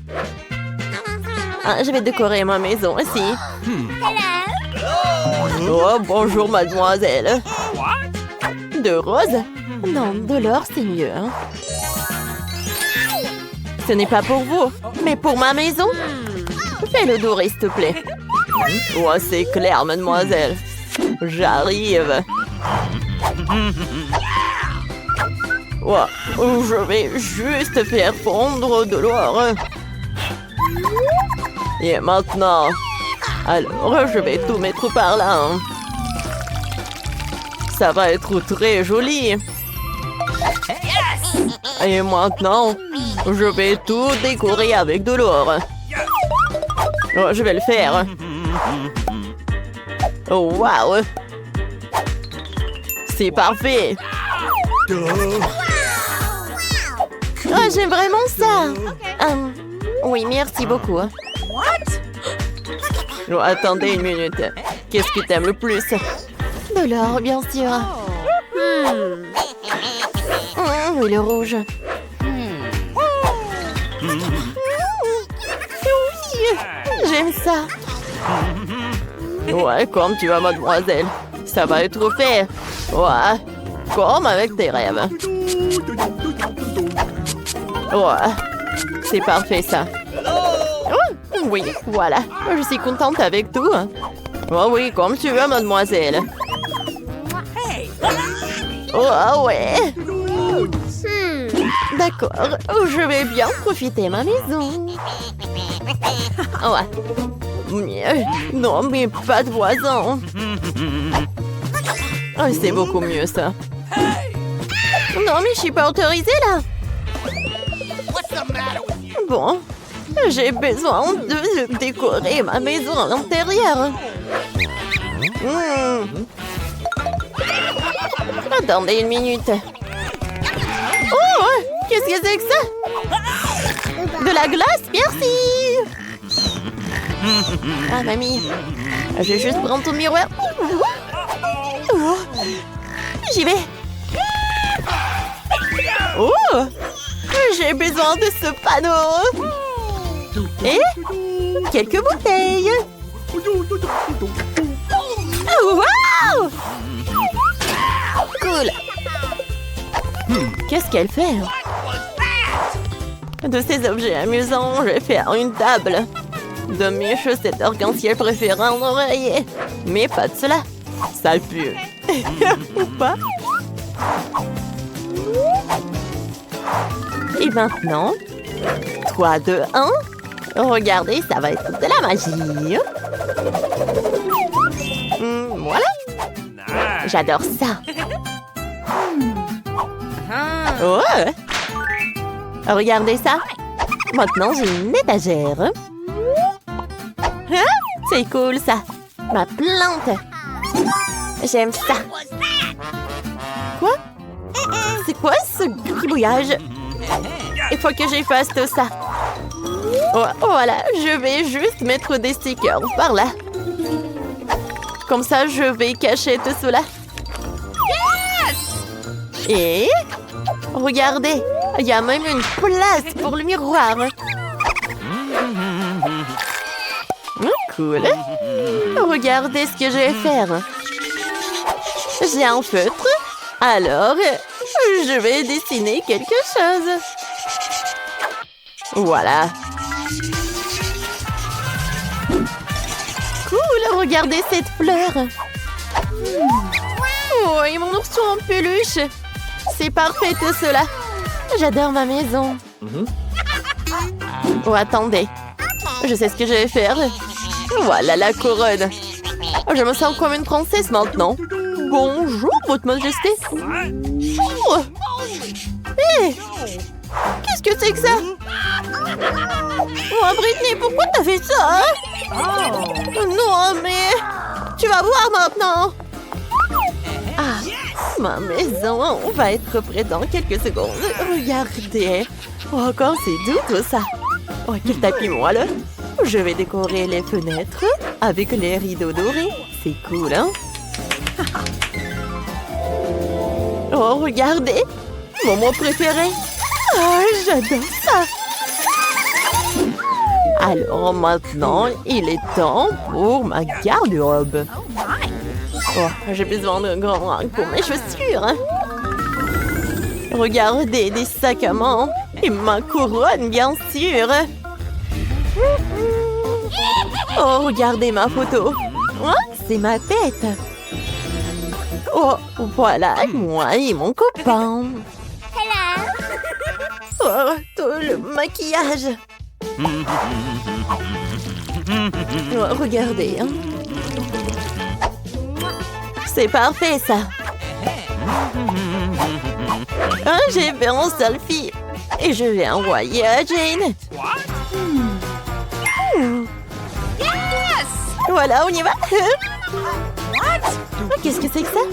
[SPEAKER 1] Ah, je vais décorer ma maison aussi. Oh, bonjour, mademoiselle. De rose? Non, de l'or, c'est mieux. Hein? Ce n'est pas pour vous, mais pour ma maison. Fais-le doré, s'il te plaît. Oh, c'est clair, mademoiselle. J'arrive. Oh, je vais juste faire fondre de l'or. Et maintenant, alors je vais tout mettre par là. Hein. Ça va être très joli. Et maintenant, je vais tout décorer avec de l'or. Oh, je vais le faire. Oh, waouh! C'est parfait! Oh, j'aime vraiment ça! Oui, merci beaucoup. Oh, attendez une minute. Qu'est-ce que t'aimes le plus? De l'or, bien sûr. Oui, le rouge. Oui, j'aime ça. Ouais, comme tu vas, mademoiselle. Ça va être fait. Ouais, comme avec tes rêves. Ouais, c'est parfait, ça. Oh, oui, voilà. Je suis contente avec tout. Oh oui, comme tu veux, mademoiselle. Oh, ouais. D'accord, je vais bien profiter de ma maison. Ouais. Non, mais pas de voisins. Oh, c'est beaucoup mieux, ça. Non, mais je suis pas autorisée, là. Bon, j'ai besoin de décorer ma maison à l'intérieur. Attendez une minute. Oh, qu'est-ce que c'est que ça? De la glace, merci. Ah, mamie, je vais juste prendre ton miroir. Oh, j'y vais. Oh, j'ai besoin de ce panneau. Et quelques bouteilles. Wow! Cool. Qu'est-ce qu'elle fait? De ces objets amusants, je vais faire une table. De mes chaussettes arc-en-ciel préférées en oreiller. Mais pas de cela. Ça pue. Ou pas? Et maintenant, 3, 2, 1. Regardez, ça va être de la magie. Voilà. J'adore ça. Oh. Regardez ça. Maintenant, j'ai une étagère. Hein?
[SPEAKER 2] C'est cool, ça. Ma plante. J'aime ça. Quoi? C'est quoi ce gribouillage? Il faut que j'efface tout ça. Oh, voilà, je vais juste mettre des stickers par là. Comme ça, je vais cacher tout cela. Et regardez, il y a même une place pour le miroir. Cool. Regardez ce que je vais faire. J'ai un feutre. Alors, je vais dessiner quelque chose. Voilà. Cool, regardez cette fleur. Oh, et mon ourson en peluche. C'est parfait tout cela. J'adore ma maison. Oh, attendez. Je sais ce que je vais faire. Voilà la couronne. Je me sens comme une princesse maintenant. Bonjour, votre majesté. Oh. Hey. Qu'est-ce que c'est que ça? Oh, Britney, pourquoi t'as fait ça? Non, mais... Tu vas voir maintenant. Ah, ma maison va être prête dans quelques secondes. Regardez. Oh, encore c'est doux tout ça. Oh, quel tapis moi là. Je vais décorer les fenêtres avec les rideaux dorés. C'est cool, hein? Oh, regardez! Mon mot préféré! Oh, j'adore ça! Alors maintenant, il est temps pour ma garde-robe. Oh, j'ai besoin d'un grand rack pour mes chaussures. Regardez, des sacs à main. Et ma couronne, bien sûr. Oh, regardez ma photo. Oh, c'est ma tête. Oh, voilà, moi et mon copain. Oh, tout le maquillage. Oh, regardez. Hein. C'est parfait, ça. Ah, j'ai fait un selfie. Et je vais envoyer à Jane. Voilà, on y va. Oh, qu'est-ce que c'est que ça?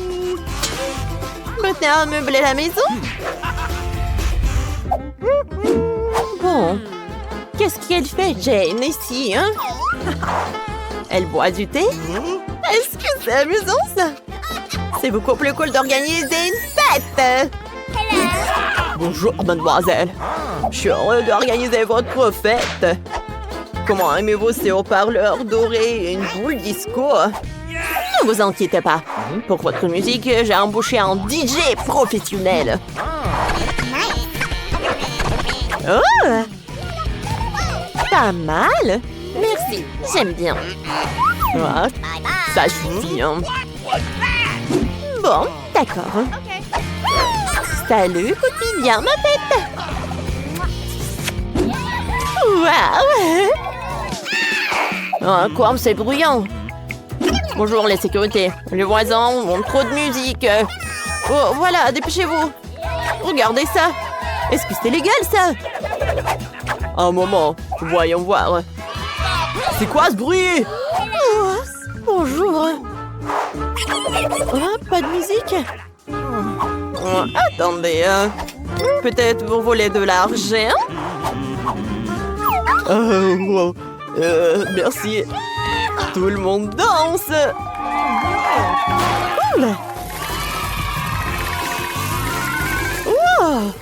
[SPEAKER 2] Maintenant, à meubler la maison. Bon. Qu'est-ce qu'elle fait, Jane, ici, hein? Elle boit du thé? Est-ce que c'est amusant, ça? C'est beaucoup plus cool d'organiser une fête! Bonjour, mademoiselle. Je suis heureux d'organiser votre fête. Comment aimez-vous ces haut-parleurs dorés et une boule disco? Ne vous inquiétez pas. Pour votre musique, j'ai embauché un DJ professionnel. Oh! Pas mal. Merci, j'aime bien. Ah, ça suffit, hein. Bon, d'accord. Salut, copine, bien ma tête. Waouh! Oh, quoi, c'est bruyant. Bonjour, les sécurités. Les voisins ont trop de musique. Oh, voilà, dépêchez-vous. Regardez ça. Est-ce que c'est légal, ça? Un moment, voyons voir. C'est quoi ce bruit? Oh, bonjour. Oh, pas de musique. Oh, attendez, peut-être vous voulez de l'argent? Wow. Merci. Tout le monde danse. Cool. Wow.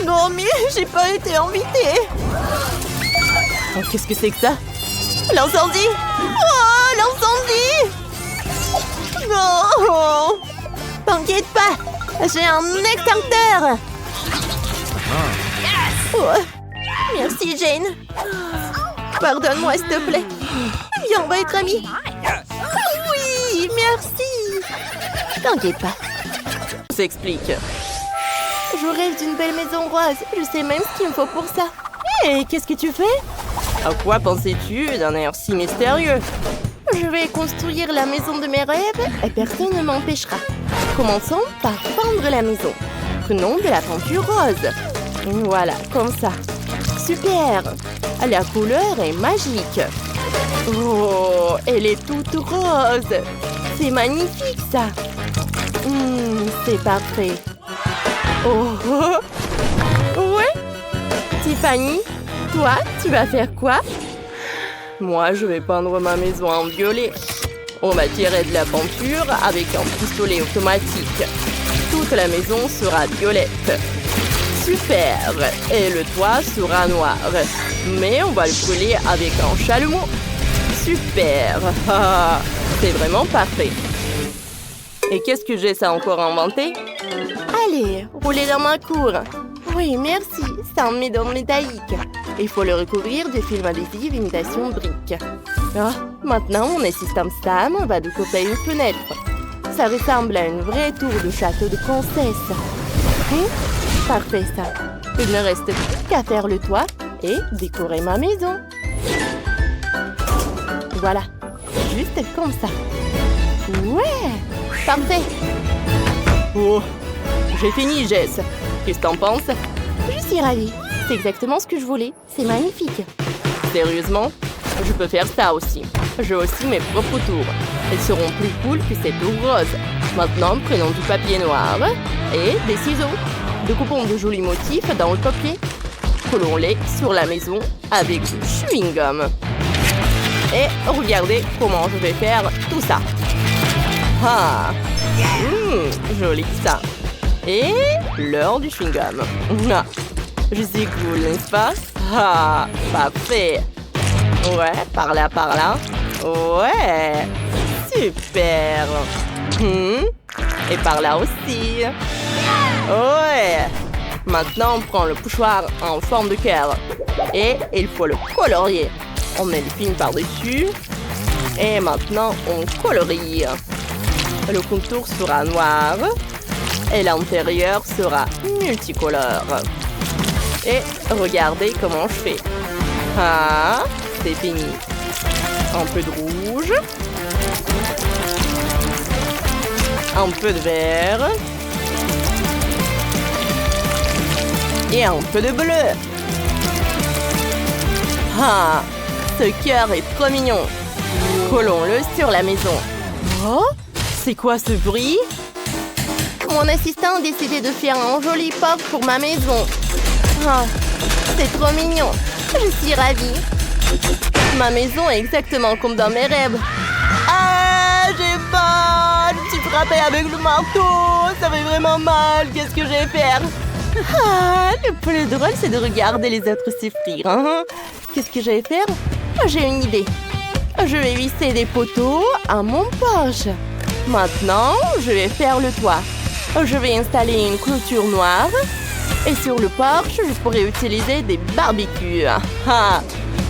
[SPEAKER 2] Non, mais j'ai pas été invitée. Oh, qu'est-ce que c'est que ça? L'incendie! Oh, l'incendie! Non! T'inquiète pas, j'ai un extincteur. Oh. Merci, Jane. Pardonne-moi, s'il te plaît. Viens, on va être amis. Oui, merci. T'inquiète pas. Ça s'explique. Je rêve d'une belle maison rose. Je sais même ce qu'il me faut pour ça. Hé, qu'est-ce que tu fais? À quoi pensais-tu d'un air si mystérieux? Je vais construire la maison de mes rêves et personne ne m'empêchera. Commençons par peindre la maison. Prenons de la peinture rose. Voilà, comme ça. Super! La couleur est magique. Oh! elle est toute rose. C'est magnifique, ça. C'est parfait. Oh. Ouais. Tiffany, toi, tu vas faire quoi? Moi, je vais peindre ma maison en violet. On va tirer de la peinture avec un pistolet automatique. Toute la maison sera violette. Super! Et le toit sera noir. Mais on va le brûler avec un chalumeau. Super! C'est vraiment parfait. Et qu'est-ce que j'ai ça encore inventé? Allez, roulez dans ma cour. Oui, merci. C'est un médon métallique. Il faut le recouvrir de film adhésif imitation brique. Maintenant, mon assistant Sam va découper une fenêtre. Ça ressemble à une vraie tour de château de princesse. Parfait, ça. Il ne reste plus qu'à faire le toit et décorer ma maison. Voilà. Juste comme ça. Ouais! Parfait. Oh, j'ai fini, Jess. Qu'est-ce que t'en penses? Je suis ravie. C'est exactement ce que je voulais. C'est magnifique. Sérieusement? Je peux faire ça aussi. J'ai aussi mes propres tours. Elles seront plus cool que cette tour rose. Maintenant, prenons du papier noir et des ciseaux. Découpons de jolis motifs dans le papier. Collons-les sur la maison avec du chewing-gum. Et regardez comment je vais faire tout ça. Joli ça. Et l'heure du chewing-gum. Je suis cool, n'est-ce pas? Parfait. Ouais, par là, par là. Ouais, super. Et par là aussi. Ouais. Maintenant, on prend le pochoir en forme de cœur. Et il faut le colorier. On met le film par-dessus. Et maintenant, on colorie. Le contour sera noir. Et l'intérieur sera multicolore. Et regardez comment je fais. C'est fini. Un peu de rouge. Un peu de vert. Et un peu de bleu. Ce cœur est trop mignon. Collons-le sur la maison. Oh, c'est quoi ce bruit? Mon assistant a décidé de faire un joli pop pour ma maison. C'est trop mignon. Je suis ravie. Ma maison est exactement comme dans mes rêves. J'ai peur. Je me suis frappée avec le marteau. Ça fait vraiment mal. Qu'est-ce que je vais faire? Le plus drôle, c'est de regarder les autres souffrir. Qu'est-ce que je vais faire? J'ai une idée. Je vais visser des poteaux à mon porche. Maintenant, je vais faire le toit. Je vais installer une clôture noire. Et sur le porche, je pourrais utiliser des barbecues.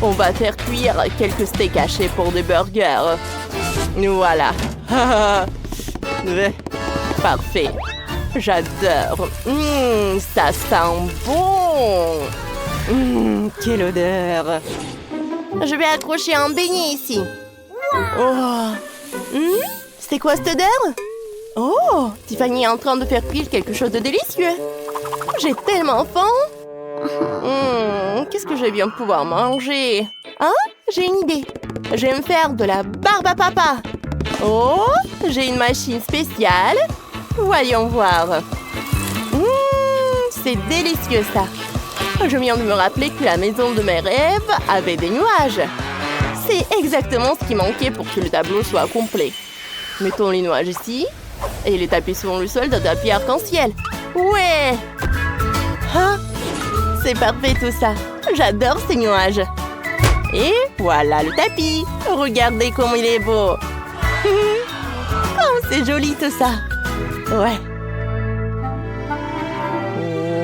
[SPEAKER 2] On va faire cuire quelques steaks hachés pour des burgers. Voilà. Parfait. J'adore. Ça sent bon. Quelle odeur. Je vais accrocher un beignet ici. C'est quoi cette odeur? Oh, Tiffany est en train de faire cuire quelque chose de délicieux. J'ai tellement faim. Qu'est-ce que je vais bien pouvoir manger? J'ai une idée. Je vais me faire de la barbe à papa. Oh, j'ai une machine spéciale. Voyons voir. C'est délicieux ça. Je viens de me rappeler que la maison de mes rêves avait des nuages. C'est exactement ce qui manquait pour que le tableau soit complet. Mettons les nuages ici. Et les tapis sur le sol d'un tapis arc-en-ciel. Ouais! C'est parfait tout ça. J'adore ces nuages. Et voilà le tapis. Regardez comme il est beau. Oh, c'est joli tout ça. Ouais.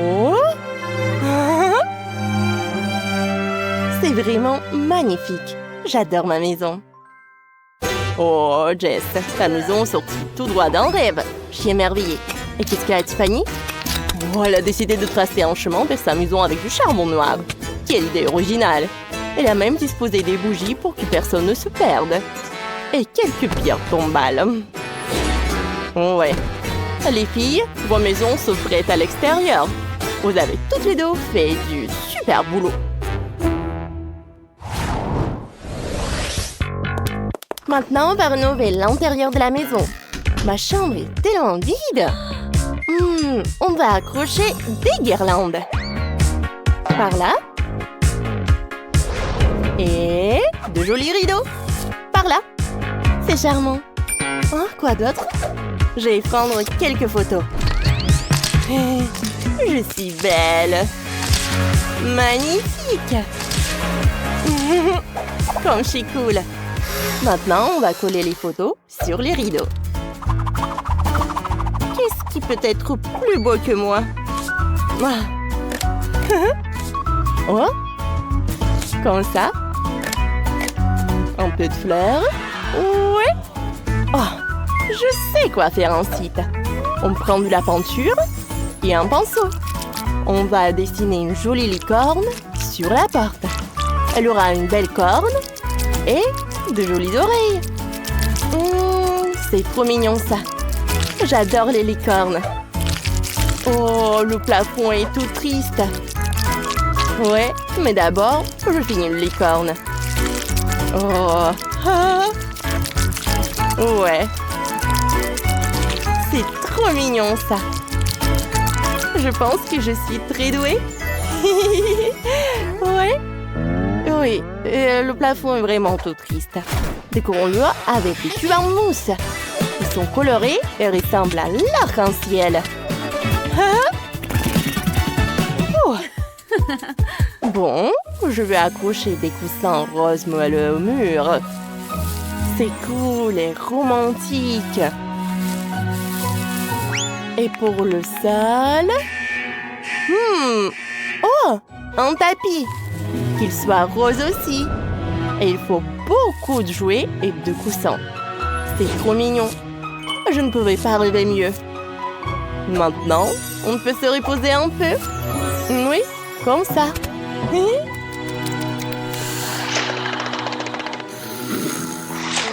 [SPEAKER 2] Oh. C'est vraiment magnifique. J'adore ma maison. Oh, Jess, ta maison sortit tout droit d'un rêve. Je suis émerveillée. Et qu'est-ce qu'a Tiffany? Oh, elle a décidé de tracer un chemin vers sa maison avec du charbon noir. Quelle idée originale. Elle a même disposé des bougies pour que personne ne se perde. Et quelques pierres tombales. Ouais. Les filles, vos maisons se prêtent à l'extérieur. Vous avez toutes les deux fait du super boulot. Maintenant, on va rénover l'intérieur de la maison. Ma chambre est tellement vide. On va accrocher des guirlandes. Par là. Et de jolis rideaux. Par là. C'est charmant. Oh, quoi d'autre? Je vais prendre quelques photos. Je suis belle. Magnifique. Comme je suis cool. Maintenant, on va coller les photos sur les rideaux. Qu'est-ce qui peut être plus beau que moi? Oh, comme ça. Un peu de fleurs. Ouais. Oh, je sais quoi faire ensuite. On prend de la peinture et un pinceau. On va dessiner une jolie licorne sur la porte. Elle aura une belle corne et de jolies oreilles. C'est trop mignon ça. J'adore les licornes. Oh, le plafond est tout triste. Ouais, mais d'abord, je finis une licorne. Oh, ah. Ouais. C'est trop mignon ça. Je pense que je suis très douée. Ouais. Oui, le plafond est vraiment tout triste. Décorons-le avec des tubes en mousse. Ils sont colorés et ressemblent à l'arc-en-ciel. Hein? Oh. Bon, je vais accrocher des coussins roses moelleux au mur. C'est cool et romantique. Et pour le sol... Oh, un tapis. Qu'il soit rose aussi. Et il faut beaucoup de jouets et de coussins. C'est trop mignon. Je ne pouvais pas rêver mieux. Maintenant, on peut se reposer un peu. Oui, comme ça.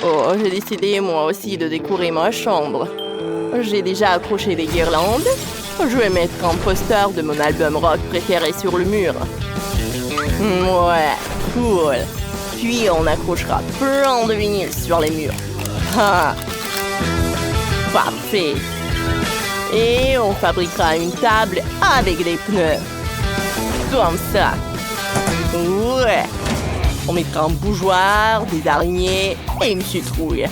[SPEAKER 2] Oh, j'ai décidé moi aussi de décorer ma chambre. J'ai déjà accroché des guirlandes. Je vais mettre un poster de mon album rock préféré sur le mur. Ouais, cool. Puis on accrochera plein de vinyles sur les murs. Ah, parfait. Et on fabriquera une table avec des pneus. Comme ça. Ouais. On mettra un bougeoir, des araignées et une citrouille.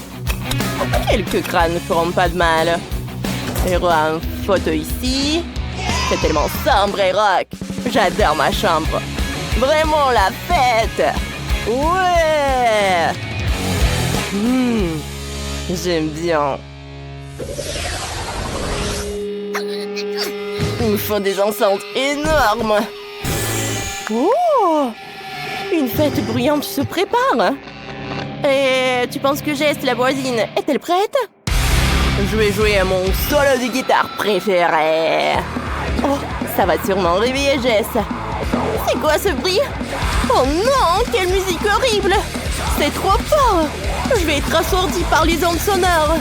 [SPEAKER 2] Quelques crânes ne feront pas de mal. Il y aura une photo ici. C'est tellement sombre et rock. J'adore ma chambre. Vraiment la fête. Ouais. J'aime bien. Il me faut des enceintes énormes. Oh! Une fête bruyante se prépare. Et tu penses que Jess, la voisine, est-elle prête? Je vais jouer à mon solo de guitare préféré. Oh, ça va sûrement réveiller Jess. C'est quoi ce bruit? Oh non, quelle musique horrible! C'est trop fort! Je vais être assourdie par les ondes sonores.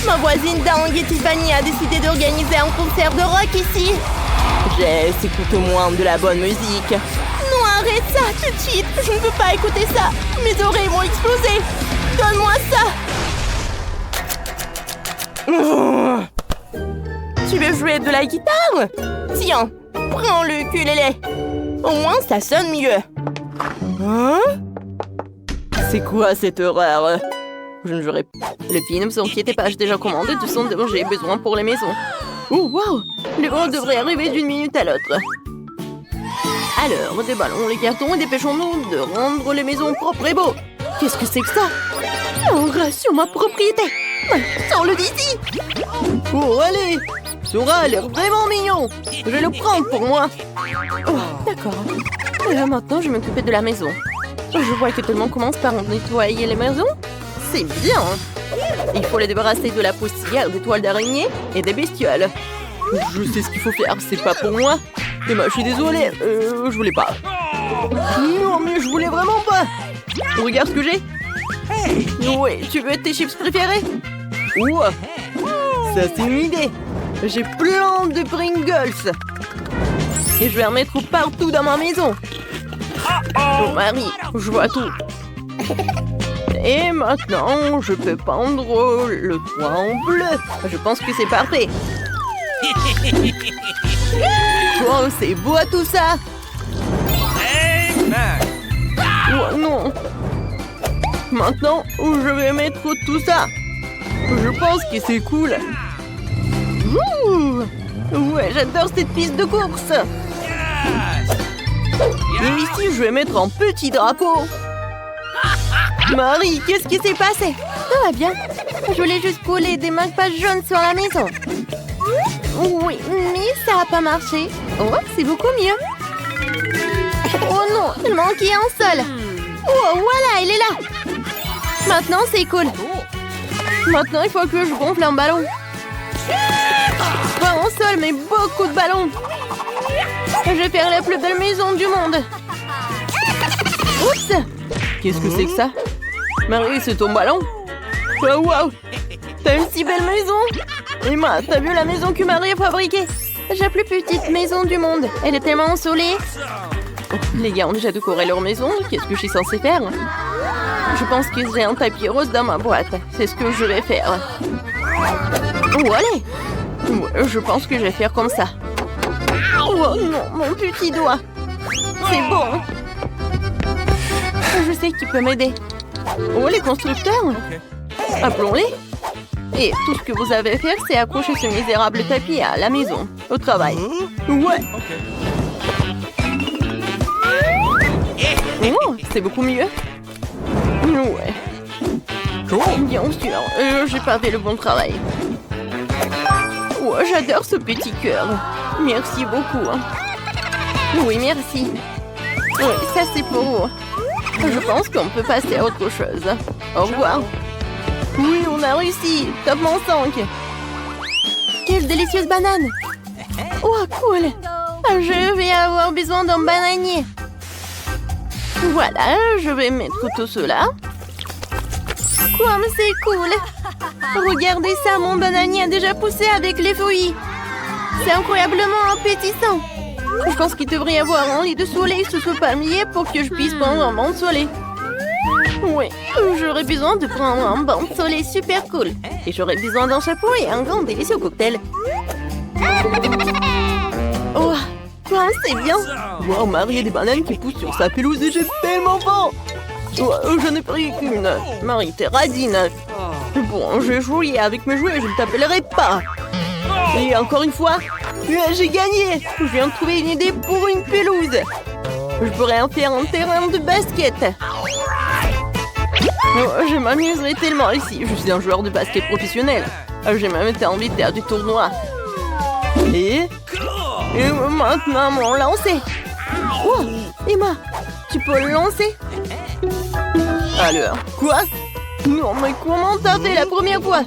[SPEAKER 2] Ma voisine dingue et Tiffany a décidé d'organiser un concert de rock ici. Jess, écoute au moins de la bonne musique. Non, arrête ça tout de suite. Je ne peux pas écouter ça. Mes oreilles vont exploser. Donne-moi ça. Tu veux jouer de la guitare? Tiens, prends le ukulélé. Au moins, ça sonne mieux. Hein? C'est quoi cette horreur? Je ne jouerai pas. Les filles, ne vous inquiétez pas, j'ai déjà commandé du son dont j'ai besoin pour les maisons. Oh, wow! Les vents devraient arriver d'une minute à l'autre. Alors, déballons les cartons et dépêchons-nous de rendre les maisons propres et beaux. Qu'est-ce que c'est que ça? Un rat sur ma propriété. Sors-le d'ici.
[SPEAKER 3] Oh, allez! Ce rat a l'air vraiment mignon. Je vais le prendre pour moi.
[SPEAKER 2] Oh, d'accord. Et là, maintenant, je vais m'occuper de la maison. Je vois que tout le monde commence par nettoyer les maisons.
[SPEAKER 3] C'est bien. Il faut les débarrasser de la poussière, des toiles d'araignée et des bestioles. Je sais ce qu'il faut faire, c'est pas pour moi. Mais moi, je suis désolée, je voulais pas. Non, mais je voulais vraiment pas. Regarde ce que j'ai. Ouais, tu veux tes chips préférés? Ouah, ça c'est une idée. J'ai plein de Pringles. Et je vais en mettre partout dans ma maison. Oh Marie, je vois tout. Et maintenant, je peux peindre le toit en bleu. Je pense que c'est parfait. Oh, c'est beau tout ça. Oh non. Maintenant, je vais mettre tout ça. Je pense que c'est cool. Ouh. Ouais, j'adore cette piste de course. Et ici, je vais mettre un petit drapeau. Marie, qu'est-ce qui s'est passé?
[SPEAKER 2] Tout va bien. Je voulais juste coller des marque-pages jaunes sur la maison. Oui, mais ça n'a pas marché. Oh, c'est beaucoup mieux. Oh non, il manquait un seul. Oh, voilà, il est là. Maintenant, c'est cool. Maintenant, il faut que je gonfle un ballon. Pas un seul, mais beaucoup de ballons. Je vais faire la plus belle maison du monde. Oups!
[SPEAKER 3] Qu'est-ce que c'est que ça? Marie, c'est ton ballon? Oh, wow! T'as une si belle maison! Emma, t'as vu la maison que Marie a fabriquée?
[SPEAKER 2] J'ai la plus petite maison du monde. Elle est tellement ensoleillée.
[SPEAKER 3] Oh, les gars ont déjà décoré leur maison. Qu'est-ce que je suis censée faire? Je pense que j'ai un tapis rose dans ma boîte. C'est ce que je vais faire. Oh, allez! Ouais, je pense que je vais faire comme ça. Oh non, mon petit doigt! C'est bon!
[SPEAKER 2] Je sais qui peut m'aider.
[SPEAKER 3] Oh, les constructeurs! Appelons-les! Et tout ce que vous avez à faire, c'est accrocher ce misérable tapis à la maison, au travail. Ouais! Oh, c'est beaucoup mieux. Ouais. Bien sûr, j'ai pas fait le bon travail. Oh, j'adore ce petit cœur. Merci beaucoup.
[SPEAKER 2] Oui, merci.
[SPEAKER 3] Oui, ça c'est pour vous. Je pense qu'on peut passer à autre chose. Au revoir. Oui, on a réussi. Top mon 5.
[SPEAKER 2] Quelle délicieuse banane. Oh, cool. Je vais avoir besoin d'un bananier.
[SPEAKER 3] Voilà, je vais mettre tout cela.
[SPEAKER 2] Comme c'est cool. Regardez ça, mon bananier a déjà poussé avec les feuilles. C'est incroyablement appétissant.
[SPEAKER 3] Je pense qu'il devrait y avoir un lit de soleil sous ce palmier pour que je puisse prendre un banc de soleil. Oui, j'aurais besoin de prendre un banc de soleil super cool. Et j'aurais besoin d'un chapeau et un grand délicieux cocktail. Oh, quoi, c'est bien. Wow, Marie a des bananes qui poussent sur sa pelouse et j'ai tellement faim. Oh, je n'ai pris qu'une. Marie, t'es radine. Bon, je vais jouer avec mes jouets, je ne t'appellerai pas. Et encore une fois, j'ai gagné. Je viens de trouver une idée pour une pelouse. Je pourrais en faire un terrain de basket. Oh, je m'amuserai tellement ici. Je suis un joueur de basket professionnel. J'ai même été invité à du tournoi. Et maintenant, mon lancer. Oh, Emma, tu peux le lancer? Alors, quoi? Non, mais comment t'as fait la première fois?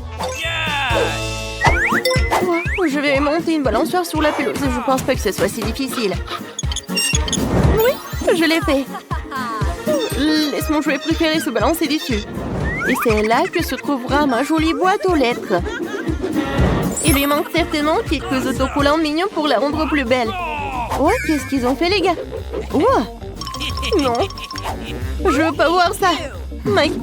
[SPEAKER 3] Oh, je vais monter une balançoire sur la pelouse. Je pense pas que ce soit si difficile. Oui, je l'ai fait. Laisse mon jouet préféré se balancer dessus. Et c'est là que se trouvera ma jolie boîte aux lettres. Il lui manque certainement quelques autocollants mignons pour la rendre plus belle. Oh, qu'est-ce qu'ils ont fait, les gars? Oh, non. Je veux pas voir ça. Mike,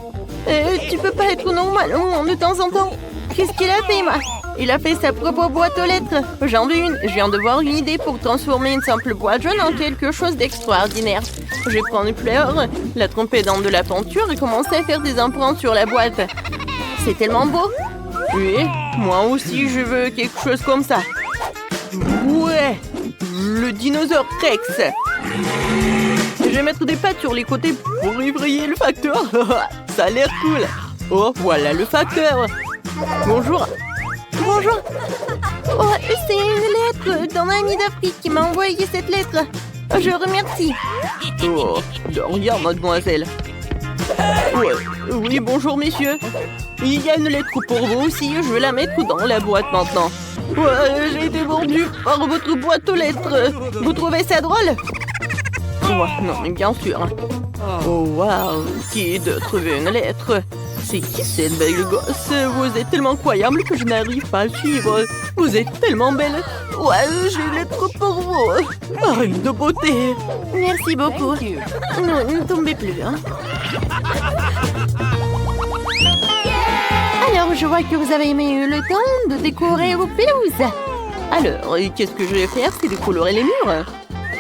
[SPEAKER 3] tu peux pas être normal de temps en temps. Qu'est-ce qu'il a fait, Emma? Il a fait sa propre boîte aux lettres. J'en veux une. Je viens de voir une idée pour transformer une simple boîte jaune en quelque chose d'extraordinaire. Je vais prendre une fleur, la tremper dans de la peinture et commencer à faire des empreintes sur la boîte. C'est tellement beau. Oui, moi aussi je veux quelque chose comme ça. Ouais, le dinosaure Rex. Je vais mettre des pattes sur les côtés pour effrayer le facteur. Ça a l'air cool. Oh, voilà le facteur. Bonjour.
[SPEAKER 2] Bonjour. Oh, c'est une lettre d'un ami d'Afrique qui m'a envoyé cette lettre. Je remercie.
[SPEAKER 3] Oh, de rien, mademoiselle. Ouais. Oui, bonjour, messieurs. Il y a une lettre pour vous aussi. Je vais la mettre dans la boîte maintenant. Ouais, j'ai été mordu par votre boîte aux lettres. Vous trouvez ça drôle? Oh, non, mais bien sûr. Oh, waouh. Qui d'autre veut une lettre? C'est qui cette belle gosse? Vous êtes tellement incroyable que je n'arrive pas à suivre. Vous êtes tellement belle. Ouais, j'ai une lettre pour vous. Reine de beauté.
[SPEAKER 2] Merci beaucoup.
[SPEAKER 3] Non, ne tombez plus, hein.
[SPEAKER 2] Je vois que vous avez eu le temps de décorer vos pelouses.
[SPEAKER 3] Alors, qu'est-ce que je vais faire? C'est décolorer les murs.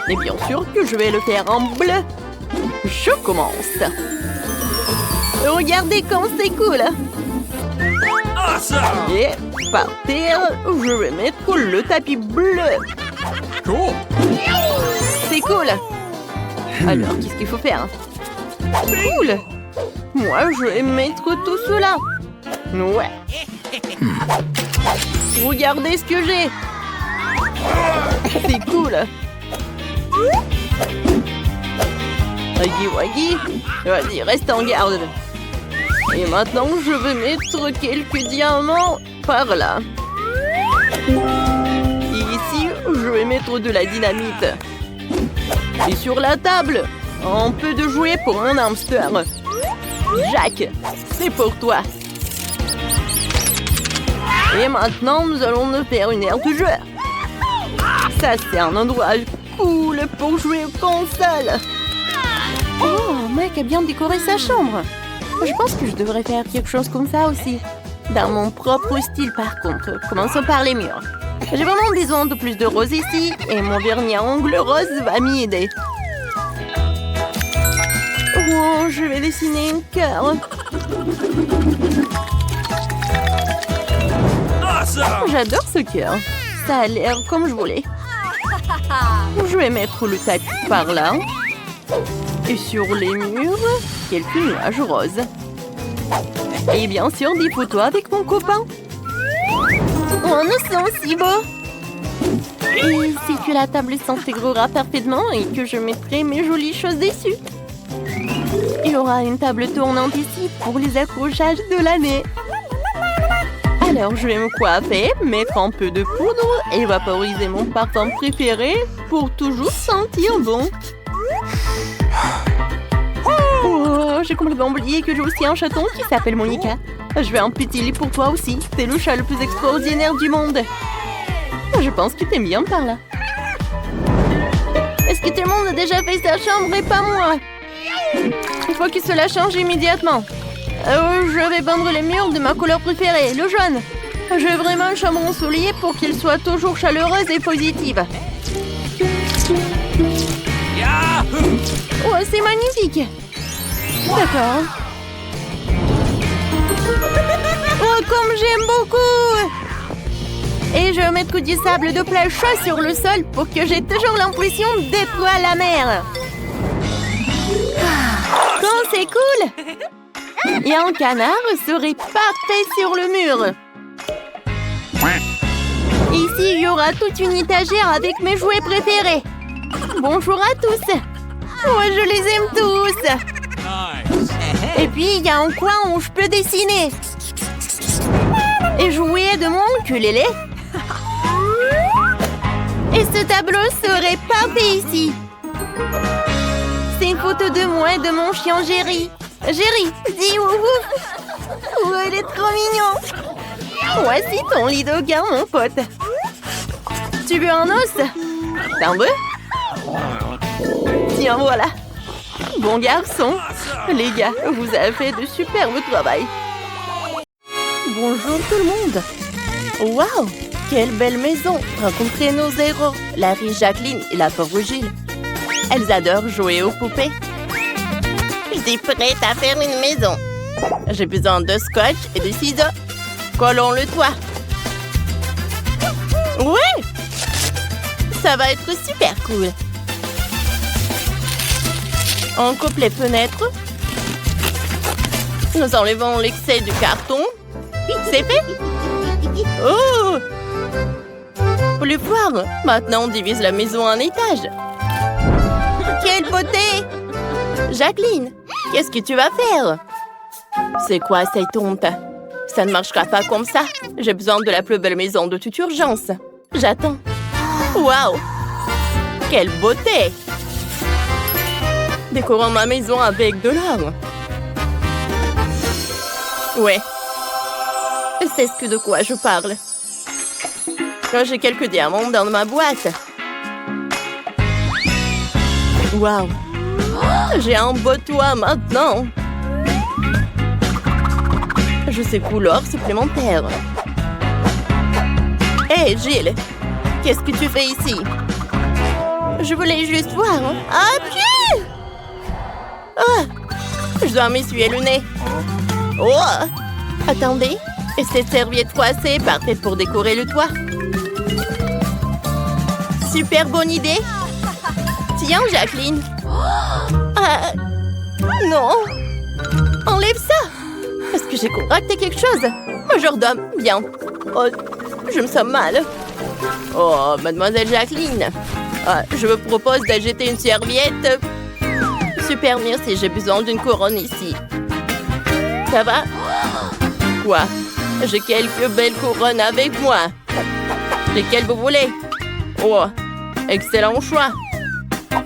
[SPEAKER 3] Et bien sûr que je vais le faire en bleu. Je commence.
[SPEAKER 2] Regardez comme c'est cool.
[SPEAKER 3] Et par terre, je vais mettre le tapis bleu.
[SPEAKER 2] C'est cool.
[SPEAKER 3] Alors, qu'est-ce qu'il faut faire? Cool. Moi, je vais mettre tout cela. Ouais. Regardez ce que j'ai. C'est cool. Waggy. Vas-y, reste en garde. Et maintenant, je vais mettre quelques diamants par là. Et ici, je vais mettre de la dynamite. Et sur la table, un peu de jouet pour mon hamster. Jack, c'est pour toi. Et maintenant, nous allons nous faire une aire de jeu. Ça, c'est un endroit cool pour jouer aux consoles.
[SPEAKER 2] Oh, Mike a bien décoré sa chambre. Je pense que je devrais faire quelque chose comme ça aussi. Dans mon propre style, par contre. Commençons par les murs. J'ai vraiment besoin de plus de rose ici, et mon vernis à ongles rose va m'y aider.
[SPEAKER 3] Oh, je vais dessiner un cœur. J'adore ce cœur. Ça a l'air comme je voulais. Je vais mettre le tapis par là. Et sur les murs, quelques nuages roses. Et bien sûr, des photos avec mon copain.
[SPEAKER 2] Oh, nous sommes si beaux. Et si que la table s'intégrera parfaitement et que je mettrai mes jolies choses dessus. Il y aura une table tournante ici pour les accrochages de l'année.
[SPEAKER 3] Alors, je vais me coiffer, mettre un peu de poudre et vaporiser mon parfum préféré pour toujours sentir bon.
[SPEAKER 2] Oh, j'ai complètement oublié que j'ai aussi un chaton qui s'appelle Monica.
[SPEAKER 3] Je vais un petit lit pour toi aussi. C'est le chat le plus extraordinaire du monde. Je pense que t'aimes bien par là.
[SPEAKER 2] Est-ce que tout le monde a déjà fait sa chambre et pas moi? Il faut que cela change immédiatement. Je vais peindre les murs de ma couleur préférée, le jaune. Je veux vraiment une chambre ensoleillée pour qu'elle soit toujours chaleureuse et positive. Oh, c'est magnifique. D'accord. Oh, comme j'aime beaucoup. Et je vais mettre du sable de plage chaud sur le sol pour que j'ai toujours l'impression d'être à la mer. Oh, c'est cool. Et un canard serait parfait sur le mur. Ici, il y aura toute une étagère avec mes jouets préférés. Bonjour à tous. Oh, je les aime tous. Et puis, il y a un coin où je peux dessiner. Et jouer de mon ukulélé. Et ce tableau serait parfait ici. C'est une photo de moi et de mon chien Jerry. Jerry, dis ouf ouf. Oh, elle est trop mignon. Voici ton lit de gars, mon pote. Tu veux un os?
[SPEAKER 3] T'en veux? Tiens, voilà. Bon garçon. Les gars, vous avez fait de superbes travail.
[SPEAKER 2] Bonjour tout le monde. Waouh, quelle belle maison. Rencontrez nos héros, Larry, Jacqueline et la pauvre Gilles. Elles adorent jouer aux poupées. Je suis prête à faire une maison. J'ai besoin de scotch et de ciseaux. Collons le toit. Ouais! Ça va être super cool. On coupe les fenêtres. Nous enlevons l'excès du carton. C'est fait? Oh! Plus fort. Maintenant, on divise la maison en étages. Quelle beauté! Jacqueline, qu'est-ce que tu vas faire? C'est quoi cette honte? Ça ne marchera pas comme ça. J'ai besoin de la plus belle maison de toute urgence. J'attends. Waouh! Quelle beauté! Décorons ma maison avec de l'or. Ouais. C'est ce de quoi je parle. J'ai quelques diamants dans ma boîte. Waouh! J'ai un beau toit maintenant. Juste couleur supplémentaire. Hé, Gilles, qu'est-ce que tu fais ici? Je voulais juste voir. Ah, pied! Ah, je dois m'essuyer le nez. Oh! Attendez, et cette serviette froissée est parfaite pour décorer le toit. Super bonne idée. Tiens, Jacqueline. Ah, non. Enlève ça. Est-ce que j'ai contracté quelque chose? Majordome, bien. Oh, je me sens mal. Oh, mademoiselle Jacqueline. Ah, je vous propose d'ajouter une serviette. Super, merci, j'ai besoin d'une couronne ici. Ça va? Quoi? J'ai quelques belles couronnes avec moi. Lesquelles vous voulez? Oh, excellent choix.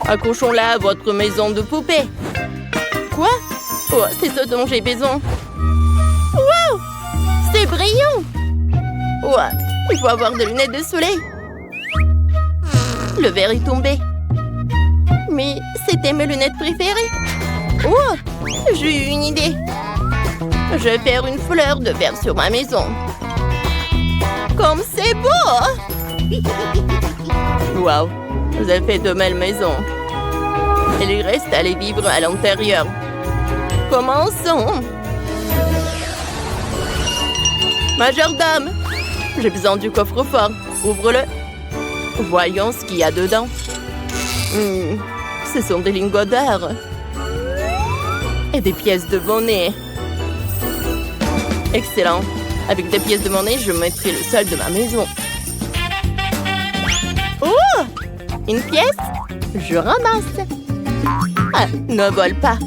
[SPEAKER 2] Accrochons-la à votre maison de poupée. Quoi? Oh, c'est ce dont j'ai besoin. Wow! C'est brillant! Ouais, il faut avoir des lunettes de soleil. Le verre est tombé. Mais c'était mes lunettes préférées. Oh! J'ai eu une idée. Je vais faire une fleur de verre sur ma maison. Comme c'est beau! Wow! Vous avez fait de belles maisons. Il reste à les vivre à l'intérieur. Commençons! Majordome! J'ai besoin du coffre-fort. Ouvre-le. Voyons ce qu'il y a dedans. Ce sont des lingots d'or. Et des pièces de monnaie. Excellent. Avec des pièces de monnaie, je mettrai le sol de ma maison. Oh! Une pièce? Je ramasse. Ah, ne vole pas.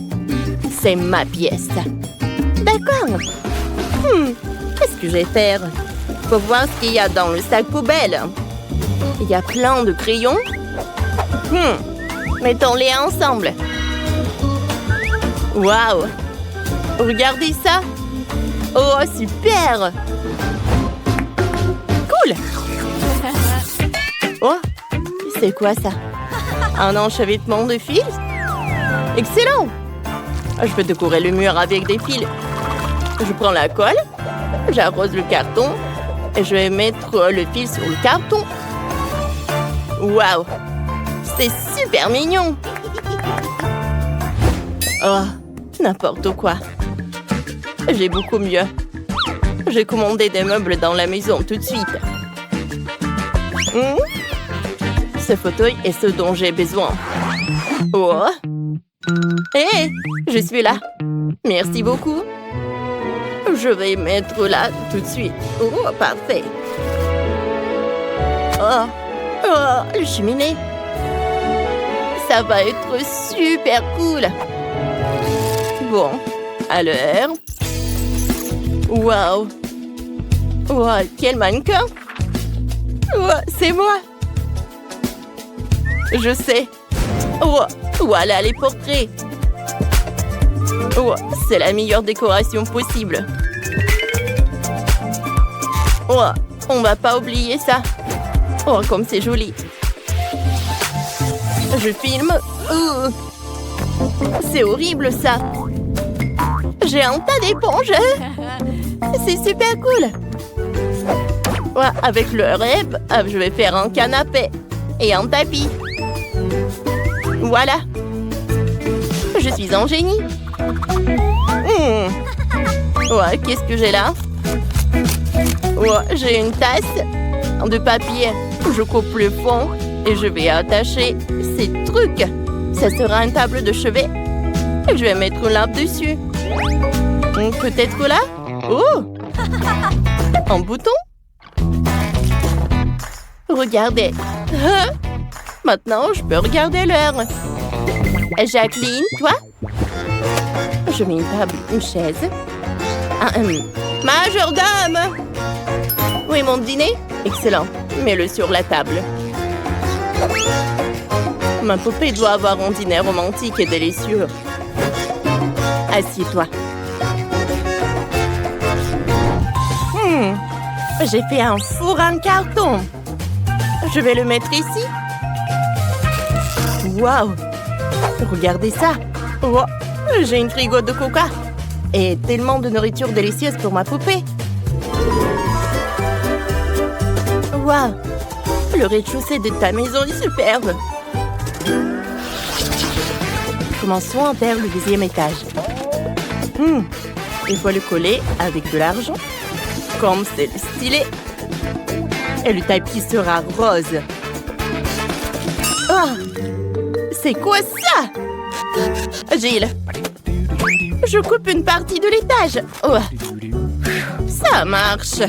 [SPEAKER 2] C'est ma pièce. D'accord. Qu'est-ce que je vais faire? Faut voir ce qu'il y a dans le sac poubelle. Il y a plein de crayons. Mettons-les ensemble. Waouh! Regardez ça. Oh, super! Cool! Oh, c'est quoi ça? Un enchevêtrement de fils? Excellent! Je peux décorer le mur avec des fils. Je prends la colle, j'arrose le carton et je vais mettre le fil sur le carton. Waouh! C'est super mignon! Oh, n'importe quoi. J'ai beaucoup mieux. J'ai commandé des meubles dans la maison tout de suite. Ce fauteuil est ce dont j'ai besoin. Oh! Hé! Je suis là. Merci beaucoup. Je vais mettre là tout de suite. Oh, parfait. Oh, le cheminée. Ça va être super cool. Bon, à l'heure. Wow. Wow, quel mannequin. Wow, c'est moi. Je sais. Oh, voilà les portraits. Oh, c'est la meilleure décoration possible. Oh, on va pas oublier ça. Oh, comme c'est joli. Je filme. C'est horrible ça. J'ai un tas d'éponges. C'est super cool. Ouais, avec le rêve, je vais faire un canapé et un tapis. Voilà. Je suis un génie. Ouais, qu'est-ce que j'ai là? Ouais, j'ai une tasse de papier. Je coupe le fond et je vais attacher ces trucs. Ça sera une table de chevet. Et je vais mettre une lampe dessus. Peut-être là? Oh! Un bouton? Regardez. Maintenant, je peux regarder l'heure. Jacqueline, toi? Je mets une table, une chaise. Majordome! Où est mon dîner? Excellent. Mets-le sur la table. Ma poupée doit avoir un dîner romantique et délicieux. Assieds-toi. J'ai fait un four en carton. Je vais le mettre ici. Waouh! Regardez ça. Oh, j'ai une frigo de coca. et tellement de nourriture délicieuse pour ma poupée. Waouh! Le rez-de-chaussée de ta maison est superbe. Commençons vers le deuxième étage. Il faut le coller avec de l'argent, comme c'est stylé. Et le tapis sera rose. Oh! C'est quoi ça? Gilles, je coupe une partie de l'étage. Oh. Ça marche.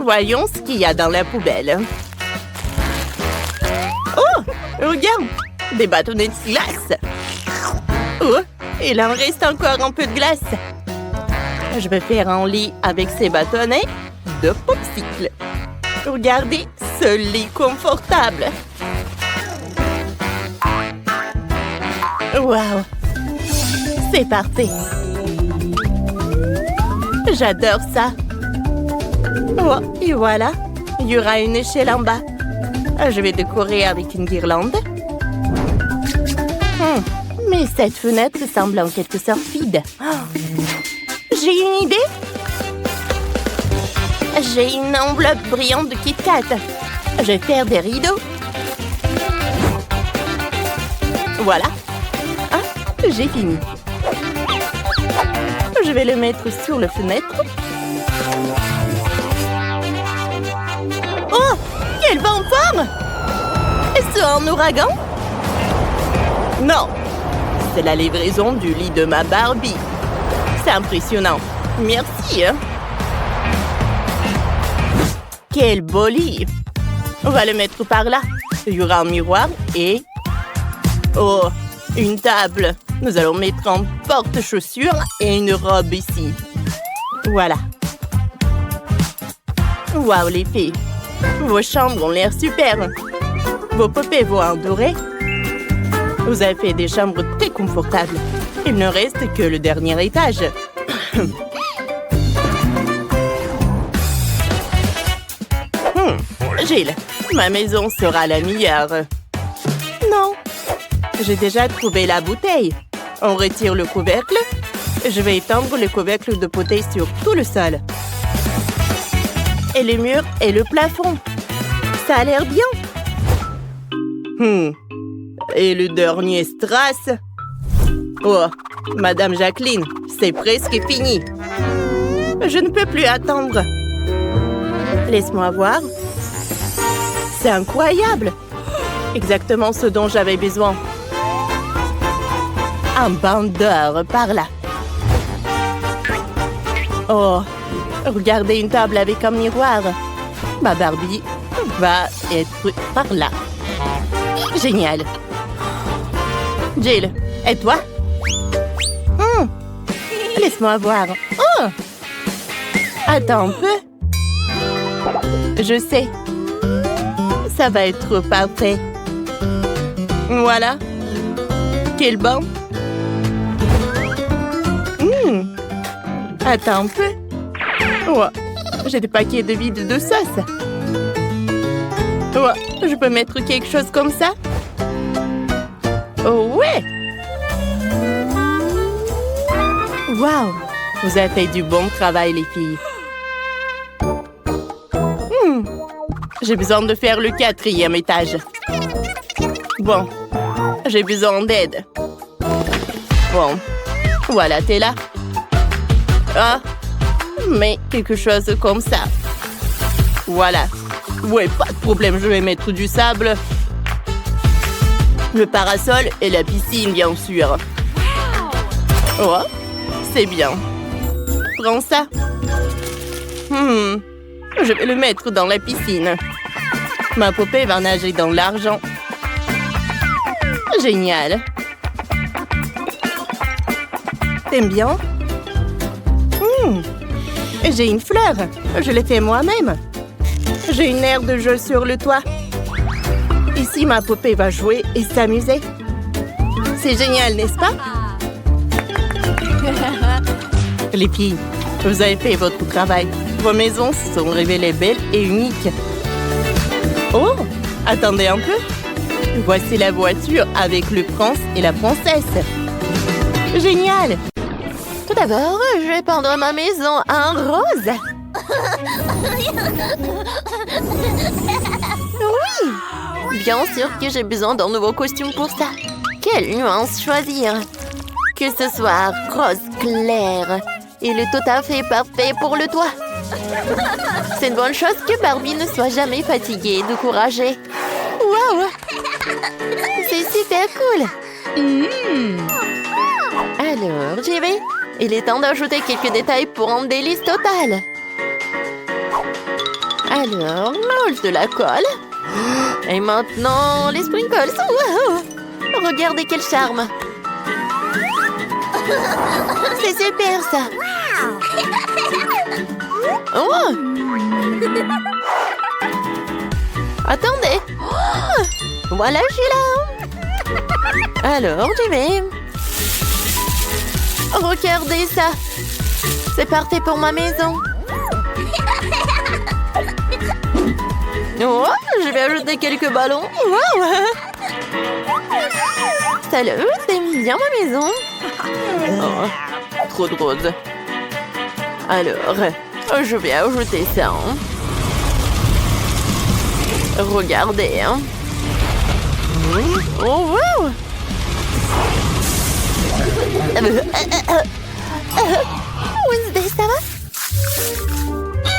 [SPEAKER 2] Voyons ce qu'il y a dans la poubelle. Oh, regarde, des bâtonnets de glace. Oh, il en reste encore un peu de glace. Je vais faire un lit avec ces bâtonnets de popsicle. Regardez ce lit confortable. Waouh, c'est parfait. J'adore ça. Oh, et voilà, il y aura une échelle en bas. Je vais décorer avec une guirlande. Mais cette fenêtre semble en quelque sorte vide. Oh. J'ai une idée. J'ai une enveloppe brillante de Kit Kat. Je vais faire des rideaux. Voilà. Ah, j'ai fini. Je vais le mettre sur la fenêtre. Oh, quel vent fort! Est-ce un ouragan? Non, c'est la livraison du lit de ma Barbie. C'est impressionnant. Merci. Quel beau lit! On va le mettre par là. Il y aura un miroir et... Oh, une table. Nous allons mettre un porte-chaussures et une robe ici. Voilà. Waouh, les filles. Vos chambres ont l'air super. Vos poupées vont adorer. Vous avez fait des chambres très confortables. Il ne reste que le dernier étage. Gilles, ma maison sera la meilleure. Non, j'ai déjà trouvé la bouteille. On retire le couvercle. Je vais étendre le couvercle de bouteille sur tout le sol. Et les murs et le plafond. Ça a l'air bien. Et le dernier strass. Oh, Madame Jacqueline, c'est presque fini. Je ne peux plus attendre. Laisse-moi voir. C'est incroyable. Exactement ce dont j'avais besoin. Un bandeur par là. Oh, regardez une table avec un miroir. Ma Barbie va être par là. Génial. Jill, et toi? Laisse-moi voir. Oh! Attends un peu. Je sais. Ça va être parfait. Voilà. Quel banc. Attends un peu. Oh, j'ai des paquets de vide de sauce. Oh, je peux mettre quelque chose comme ça? Oh ouais! Waouh! Vous avez fait du bon travail, les filles. J'ai besoin de faire le 4e étage. Bon, j'ai besoin d'aide. Bon, voilà, t'es là. Ah, mais quelque chose comme ça. Voilà. Ouais, pas de problème, je vais mettre du sable. Le parasol et la piscine, bien sûr. Oh, c'est bien. Prends ça. Je vais le mettre dans la piscine. Ma poupée va nager dans l'argent. Génial. T'aimes bien? J'ai une fleur. Je l'ai fait moi-même. J'ai une aire de jeu sur le toit. Ici, ma poupée va jouer et s'amuser. C'est génial, n'est-ce pas? Les filles, vous avez fait votre travail. Vos maisons se sont révélées belles et uniques. Oh, attendez un peu. Voici la voiture avec le prince et la princesse.
[SPEAKER 1] Génial! Tout d'abord, je vais peindre ma maison en rose. Oui! Bien sûr que j'ai besoin d'un nouveau costume pour ça. Quelle nuance choisir? Que ce soit rose clair. Il est tout à fait parfait pour le toit. C'est une bonne chose que Barbie ne soit jamais fatiguée et découragée. Waouh! C'est super cool! Alors, j'y vais. Il est temps d'ajouter quelques détails pour un délice total. Alors, mange de la colle. Et maintenant, les sprinkles. Wow! Regardez quel charme. C'est super, ça. Oh! Attendez. Oh! Voilà, je suis là. Alors, j'y vais. Regardez ça. C'est parfait pour ma maison. Oh, je vais ajouter quelques ballons. Wow. Salut, t'aimes bien ma maison? Oh, trop de rose. Alors, je vais ajouter ça. Regardez. Oh, wow! Wednesday, ça va?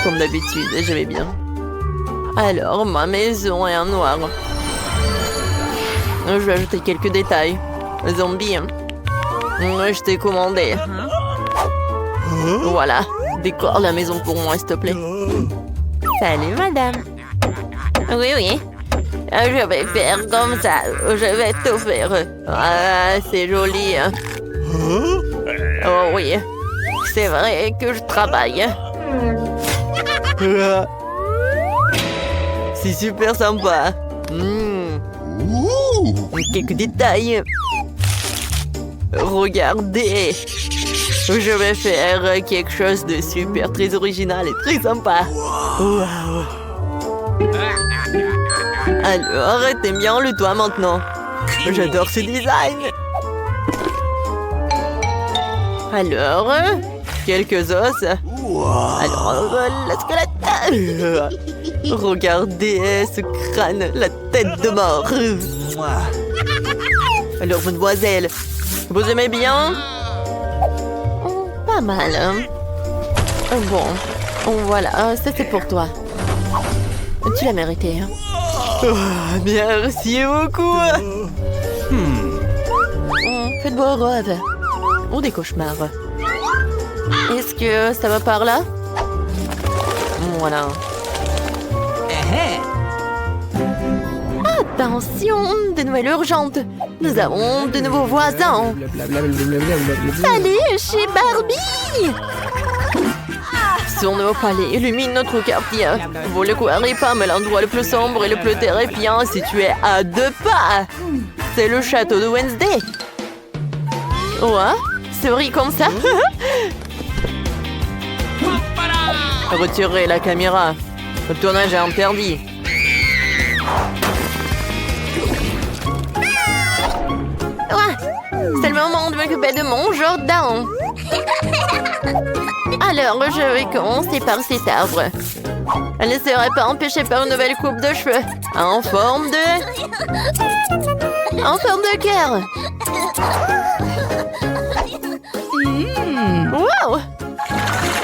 [SPEAKER 1] Comme d'habitude, je vais bien. Alors, ma maison est en noir. Je vais ajouter quelques détails. Zombie. Je t'ai commandé. Voilà. Décore la maison pour moi, s'il te plaît. Salut, madame. Oui, oui. Je vais faire comme ça. Je vais tout faire. Ah, c'est joli. Oh oui. C'est vrai que je travaille. C'est super sympa. Quelques détails. Regardez. Je vais faire quelque chose de super, très original et très sympa. Wow. Alors, t'aimes bien le toit maintenant? J'adore ce design. Alors, quelques os. Alors, le squelette. Regardez ce crâne, la tête de mort. Alors, mademoiselle, vous aimez bien? Pas mal. Bon, voilà, ça c'est pour toi. Tu l'as mérité. Merci beaucoup. Faites beaux rêves. Ou des cauchemars. Est-ce que ça va par là? Voilà. Attention, de nouvelles urgentes. Nous avons de nouveaux voisins. Salut, chez Barbie. Son nouveau palais illumine notre quartier. Vous le croirez pas, mais l'endroit le plus sombre et le plus terrifiant est situé à 2 pas. C'est le château de Wednesday. Ouais, c'est vrai comme ça. Retirez la caméra. Le tournage est interdit. Ouais, c'est le moment de m'occuper de mon jardin. Alors, je vais commencer par cet arbre. Elle ne serait pas empêchée par une nouvelle coupe de cheveux. En forme de cœur. Wow!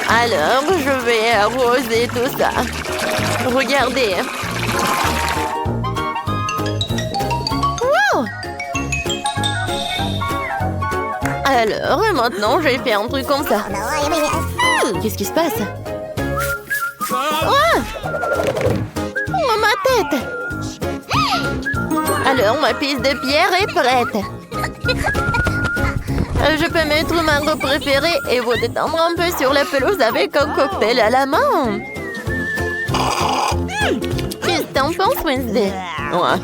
[SPEAKER 1] Alors, je vais arroser tout ça. Regardez. Wow! Alors, maintenant, je vais faire un truc comme ça. Qu'est-ce qui se passe? Oh, ma tête! Alors, ma piste de pierre est prête. Je peux mettre ma robe préférée et vous détendre un peu sur la pelouse avec un cocktail à la main. Qu'est-ce que t'en penses, Wednesday? Ouais.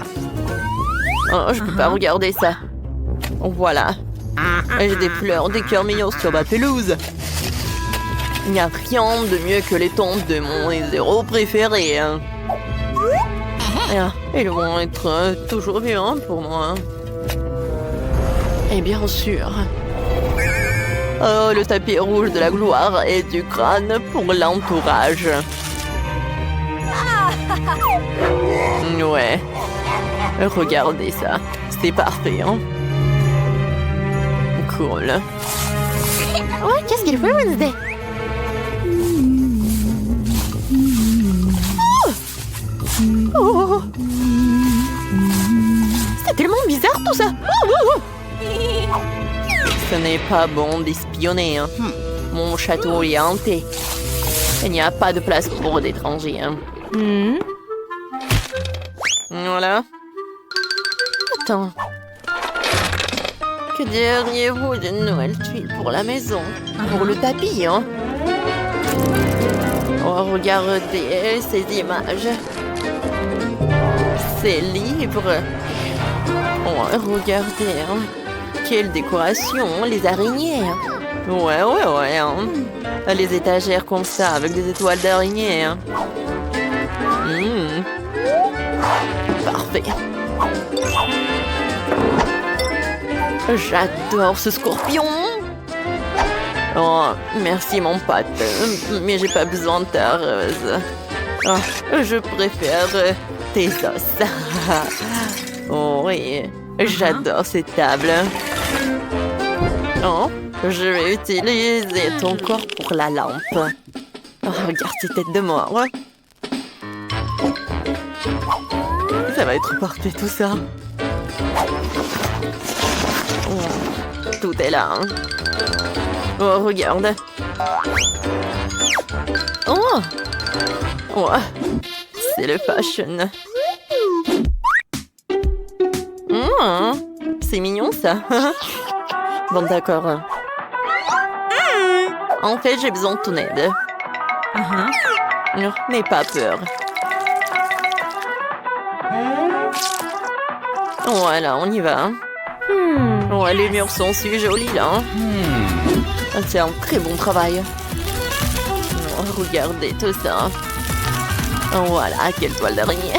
[SPEAKER 1] Oh, je peux pas regarder ça. Voilà. J'ai des fleurs, des cœurs mignons sur ma pelouse. Il n'y a rien de mieux que les tombes de mon héros préféré. Ils vont être toujours bien pour moi. Et bien sûr,
[SPEAKER 3] Oh, le tapis rouge de la gloire et du crâne pour l'entourage. Ouais. Regardez ça. C'est parfait, hein? Cool.
[SPEAKER 1] Ouais, qu'est-ce qu'il fait, Wednesday? Oh! C'est tellement bizarre tout ça!
[SPEAKER 3] Ce n'est pas bon d'espionner, hein? Mon château est hanté. Il n'y a pas de place pour d'étrangers, hein? Voilà.
[SPEAKER 1] Attends.
[SPEAKER 3] Que diriez-vous d'une nouvelle tuile pour la maison? Pour le tapis, hein? Oh, regardez ces images. C'est libre. Oh, regardez, hein. Quelle décoration, les araignées. Ouais, hein. Les étagères comme ça, avec des étoiles d'araignées. Hein. Parfait. J'adore ce scorpion. Oh, merci mon pote, mais j'ai pas besoin de ta rose. Oh, je préfère tes os. Oh oui, j'adore cette table. Oh, je vais utiliser ton corps pour la lampe. Oh, regarde cette tête de mort. Ça va être parfait tout ça. Oh, tout est là. Hein. Oh, regarde. Oh, oh. C'est le fashion. C'est mignon ça. Bon, d'accord. En fait, j'ai besoin de ton aide. N'aie pas peur. Voilà, on y va. Ouais, les murs sont si jolis là. C'est un très bon travail. Oh, regardez tout ça. Voilà, quelle toile d'araignée.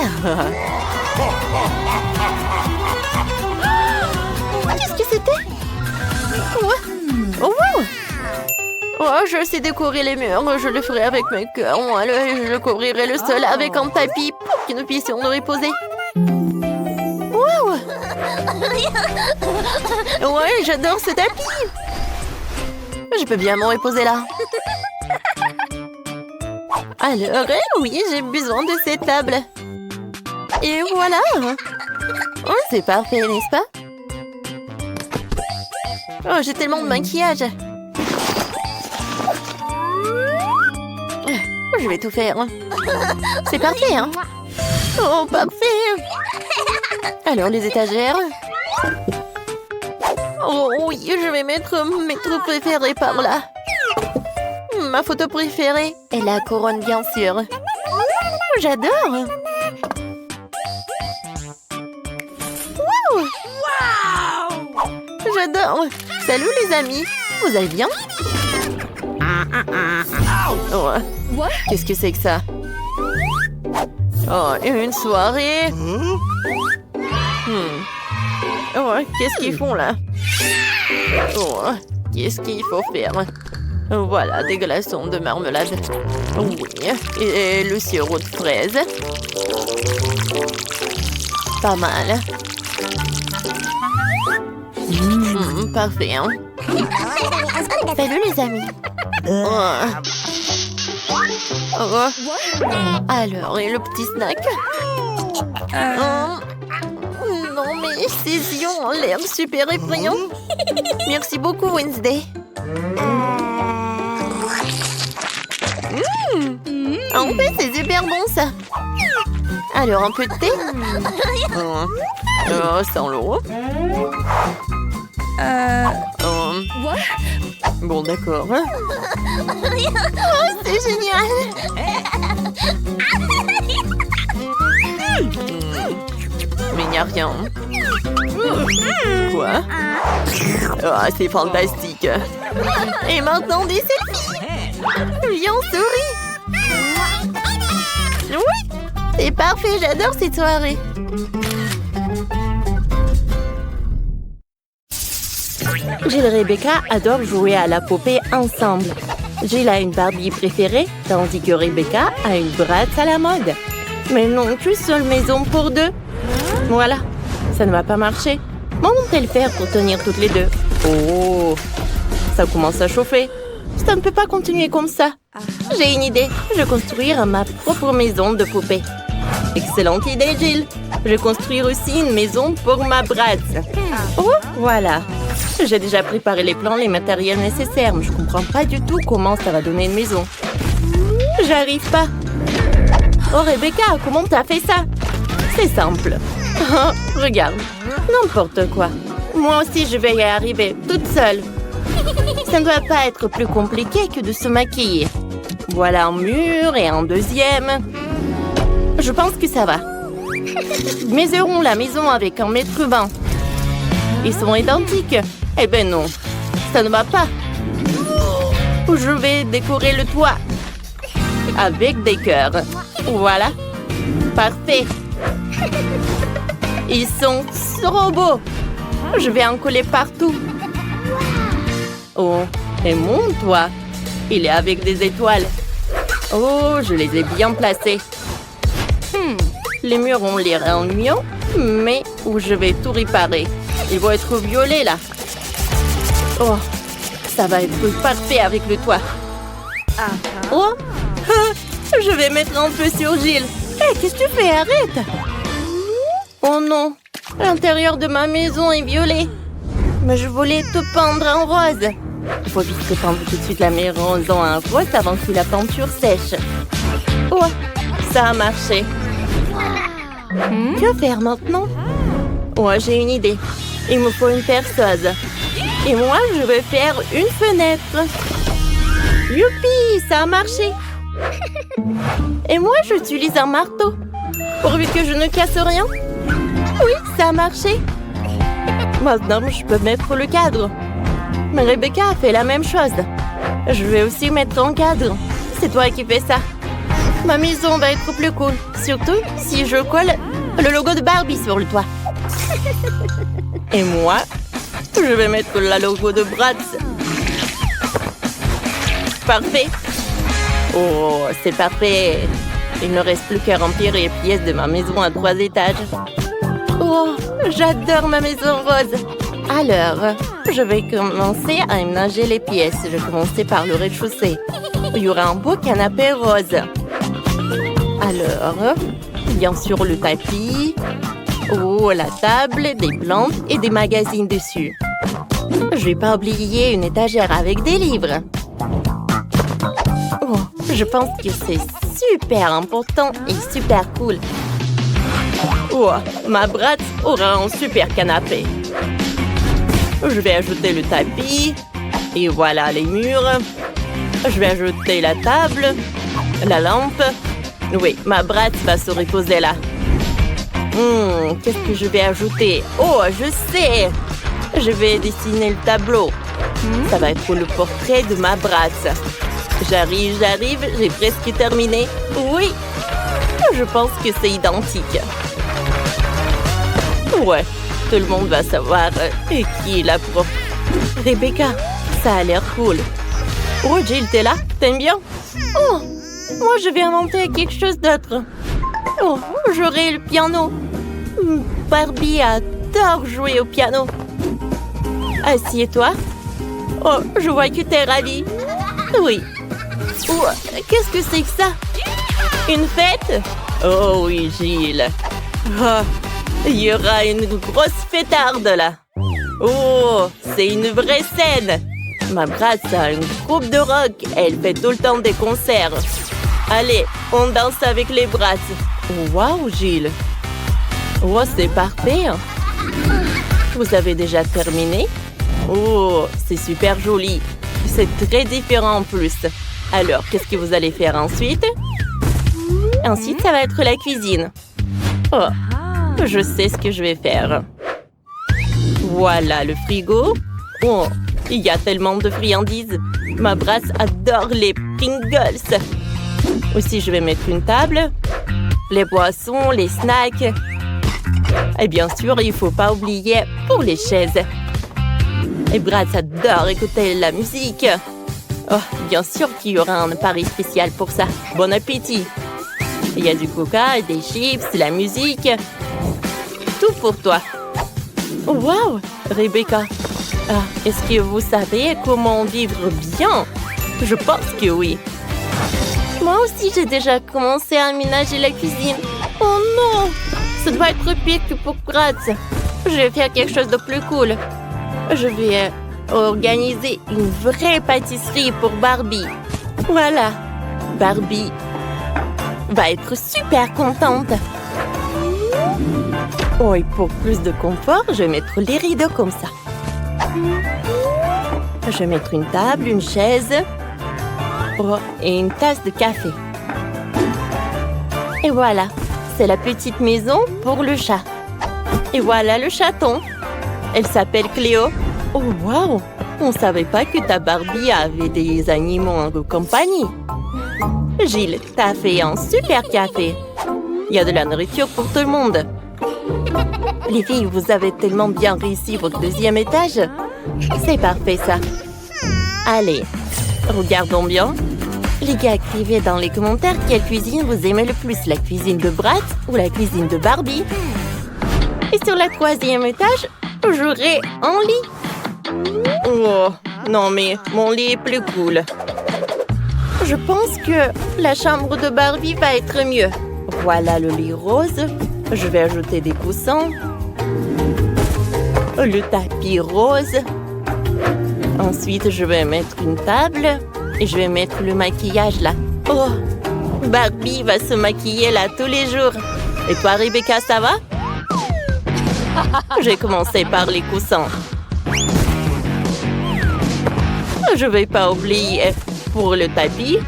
[SPEAKER 1] Qu'est-ce que c'était?
[SPEAKER 3] Oh, oh, je sais décorer les murs. Je le ferai avec mes cœurs. Je couvrirai le sol avec un tapis pour que nous puissions nous reposer. Ouais, j'adore ce tapis. Je peux bien me reposer là. Alors, oui, j'ai besoin de cette table. Et voilà. Oh, c'est parfait, n'est-ce pas? Oh, j'ai tellement de maquillage. Je vais tout faire. C'est parfait, hein? Oh, parfait. Alors, les étagères. Oh oui, je vais mettre mes trucs préférés par là. Ma photo préférée et la couronne, bien sûr. J'adore. Wow! J'adore. Salut les amis. Vous allez bien? Oh. Qu'est-ce que c'est que ça? Oh, une soirée. Oh, qu'est-ce qu'ils font là? Oh, qu'est-ce qu'il faut faire? Voilà, des glaçons de marmelade. Oui, et le sirop de fraise. Pas mal. Parfait, hein?
[SPEAKER 1] Salut les amis.
[SPEAKER 3] Oh. Oh. Alors, et le petit snack? Non, mais ces yeux ont l'air super effrayants. Merci beaucoup, Wednesday. En fait, c'est super bon, ça. Alors, un peu de thé? Sans l'eau. Bon, d'accord.
[SPEAKER 1] Oh, c'est génial.
[SPEAKER 3] Mais il n'y a rien. Quoi? Ah, c'est fantastique.
[SPEAKER 1] Et maintenant, des selfies. Viens, souris. Oui, c'est parfait. J'adore cette soirée.
[SPEAKER 2] Jill et Rebecca adorent jouer à la poupée ensemble. Jill a une Barbie préférée, tandis que Rebecca a une Bratz à la mode. Mais non, qu'une seule maison pour deux. Voilà, ça ne va pas marcher. Comment vont-elles faire pour tenir toutes les deux? Oh, ça commence à chauffer. Ça ne peut pas continuer comme ça. J'ai une idée. Je vais construire ma propre maison de poupée. Excellente idée, Jill. Je vais construire aussi une maison pour ma Bratz. Oh, voilà. J'ai déjà préparé les plans, les matériels nécessaires, mais je comprends pas du tout comment ça va donner une maison. J'arrive pas. Oh, Rebecca, comment t'as fait ça? C'est simple. Oh, regarde. N'importe quoi. Moi aussi, je vais y arriver, toute seule. Ça ne doit pas être plus compliqué que de se maquiller. Voilà un mur et un deuxième. Je pense que ça va. Mesurons la maison avec 1,20 m. Ils sont identiques. Eh ben non, ça ne va pas. Je vais décorer le toit avec des cœurs. Voilà. Parfait. Ils sont trop beaux. Je vais en coller partout. Oh, et mon toit, il est avec des étoiles. Oh, je les ai bien placés. Les murs ont l'air ennuyants, mais où je vais tout réparer. Ils vont être violets là. Oh, ça va être parfait avec le toit. Oh, je vais mettre un peu sur Jill. Hé, qu'est-ce que tu fais? Arrête! Oh non, l'intérieur de ma maison est violet. Mais je voulais te peindre en rose. Il faut vite peindre tout de suite la maison en rose avant que la peinture sèche. Oh, ça a marché. Que faire maintenant? Oh, j'ai une idée. Il me faut une perceuse. Et moi, je vais faire une fenêtre. Youpi, ça a marché. Et moi, j'utilise un marteau. Pourvu que je ne casse rien. Oui, ça a marché. Maintenant, je peux mettre le cadre. Mais Rebecca a fait la même chose. Je vais aussi mettre un cadre. C'est toi qui fais ça. Ma maison va être plus cool. Surtout si je colle le logo de Barbie sur le toit. Et moi, je vais mettre le logo de Bratz. Parfait. Oh, c'est parfait. Il ne reste plus qu'à remplir les pièces de ma maison à 3 étages. Oh, j'adore ma maison rose. Alors, je vais commencer à aménager les pièces. Je vais commencer par le rez-de-chaussée. Il y aura un beau canapé rose. Alors, bien sûr le tapis. Oh, la table, des plantes et des magazines dessus. Je vais pas oublier une étagère avec des livres. Oh, je pense que c'est super important et super cool. Oh, ma Bratz aura un super canapé. Je vais ajouter le tapis. Et voilà les murs. Je vais ajouter la table, la lampe. Oui, ma Bratz va se reposer là. Qu'est-ce que je vais ajouter? Oh, je sais! Je vais dessiner le tableau. Ça va être le portrait de ma Bratz. J'arrive, j'ai presque terminé. Oui, je pense que c'est identique. Ouais, tout le monde va savoir qui est la prof. Rebecca, ça a l'air cool. Oh, Jill, t'es là? T'aimes bien? Oh, moi je vais inventer quelque chose d'autre. Oh, j'aurai le piano. Barbie adore jouer au piano. Assieds-toi. Oh, je vois que t'es ravie. Oui. Oh, qu'est-ce que c'est que ça? Une fête? Oh oui, Jill. Oh, il y aura une grosse fêtarde là. Oh, c'est une vraie scène. Ma Bratz a un groupe de rock. Elle fait tout le temps des concerts. Allez, on danse avec les Bratz. Waouh, Jill. Oh, c'est parfait. Vous avez déjà terminé? Oh, c'est super joli. C'est très différent en plus. Alors, qu'est-ce que vous allez faire ensuite? Ensuite, ça va être la cuisine. Oh, je sais ce que je vais faire. Voilà le frigo. Oh, il y a tellement de friandises. Ma Bratz adore les Pringles. Aussi, je vais mettre une table, les boissons, les snacks. Et bien sûr, il ne faut pas oublier pour les chaises. Et Brad adore écouter la musique. Oh, bien sûr qu'il y aura un appareil spécial pour ça. Bon appétit. Il y a du coca, des chips, la musique. Tout pour toi. Wow, Rebecca. Ah, est-ce que vous savez comment vivre bien? Je pense que oui. Moi aussi, j'ai déjà commencé à aménager la cuisine. Oh non! Ça doit être pire que pour Bratz. Je vais faire quelque chose de plus cool. Je vais organiser une vraie pâtisserie pour Barbie. Voilà. Barbie va être super contente. Oh, et pour plus de confort, je vais mettre les rideaux comme ça. Je vais mettre une table, une chaise et une tasse de café. Et voilà, c'est la petite maison pour le chat. Et voilà le chaton. Elle s'appelle Cléo. Oh, wow! On ne savait pas que ta Barbie avait des animaux en compagnie. Gilles, t'as fait un super café. Il y a de la nourriture pour tout le monde. Les filles, vous avez tellement bien réussi votre deuxième étage. C'est parfait, ça. Allez, regardons bien. Les gars, écrivez dans les commentaires quelle cuisine vous aimez le plus, la cuisine de Bratz ou la cuisine de Barbie. Et sur le troisième étage, j'aurai un lit. Oh, non mais mon lit est plus cool. Je pense que la chambre de Barbie va être mieux. Voilà le lit rose. Je vais ajouter des coussins. Le tapis rose. Ensuite, je vais mettre une table et je vais mettre le maquillage là. Oh, Barbie va se maquiller là tous les jours. Et toi, Rebecca, ça va? Je vais commencer par les coussins. Je vais pas oublier pour le tapis.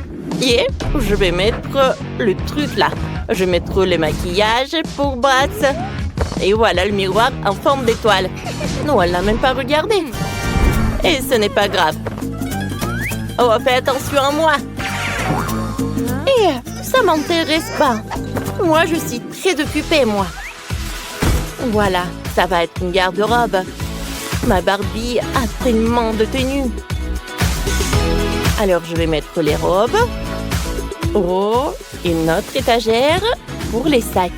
[SPEAKER 2] Et je vais mettre le truc là. Je vais mettre le maquillage pour Bratz. Et voilà le miroir en forme d'étoile. Non, elle n'a même pas regardé. Et ce n'est pas grave. Oh, fais attention à moi. Et ça m'intéresse pas. Moi, je suis très occupée, moi. Voilà, ça va être une garde-robe. Ma Barbie a tellement de tenues. Alors, je vais mettre les robes. Oh, une autre étagère pour les sacs.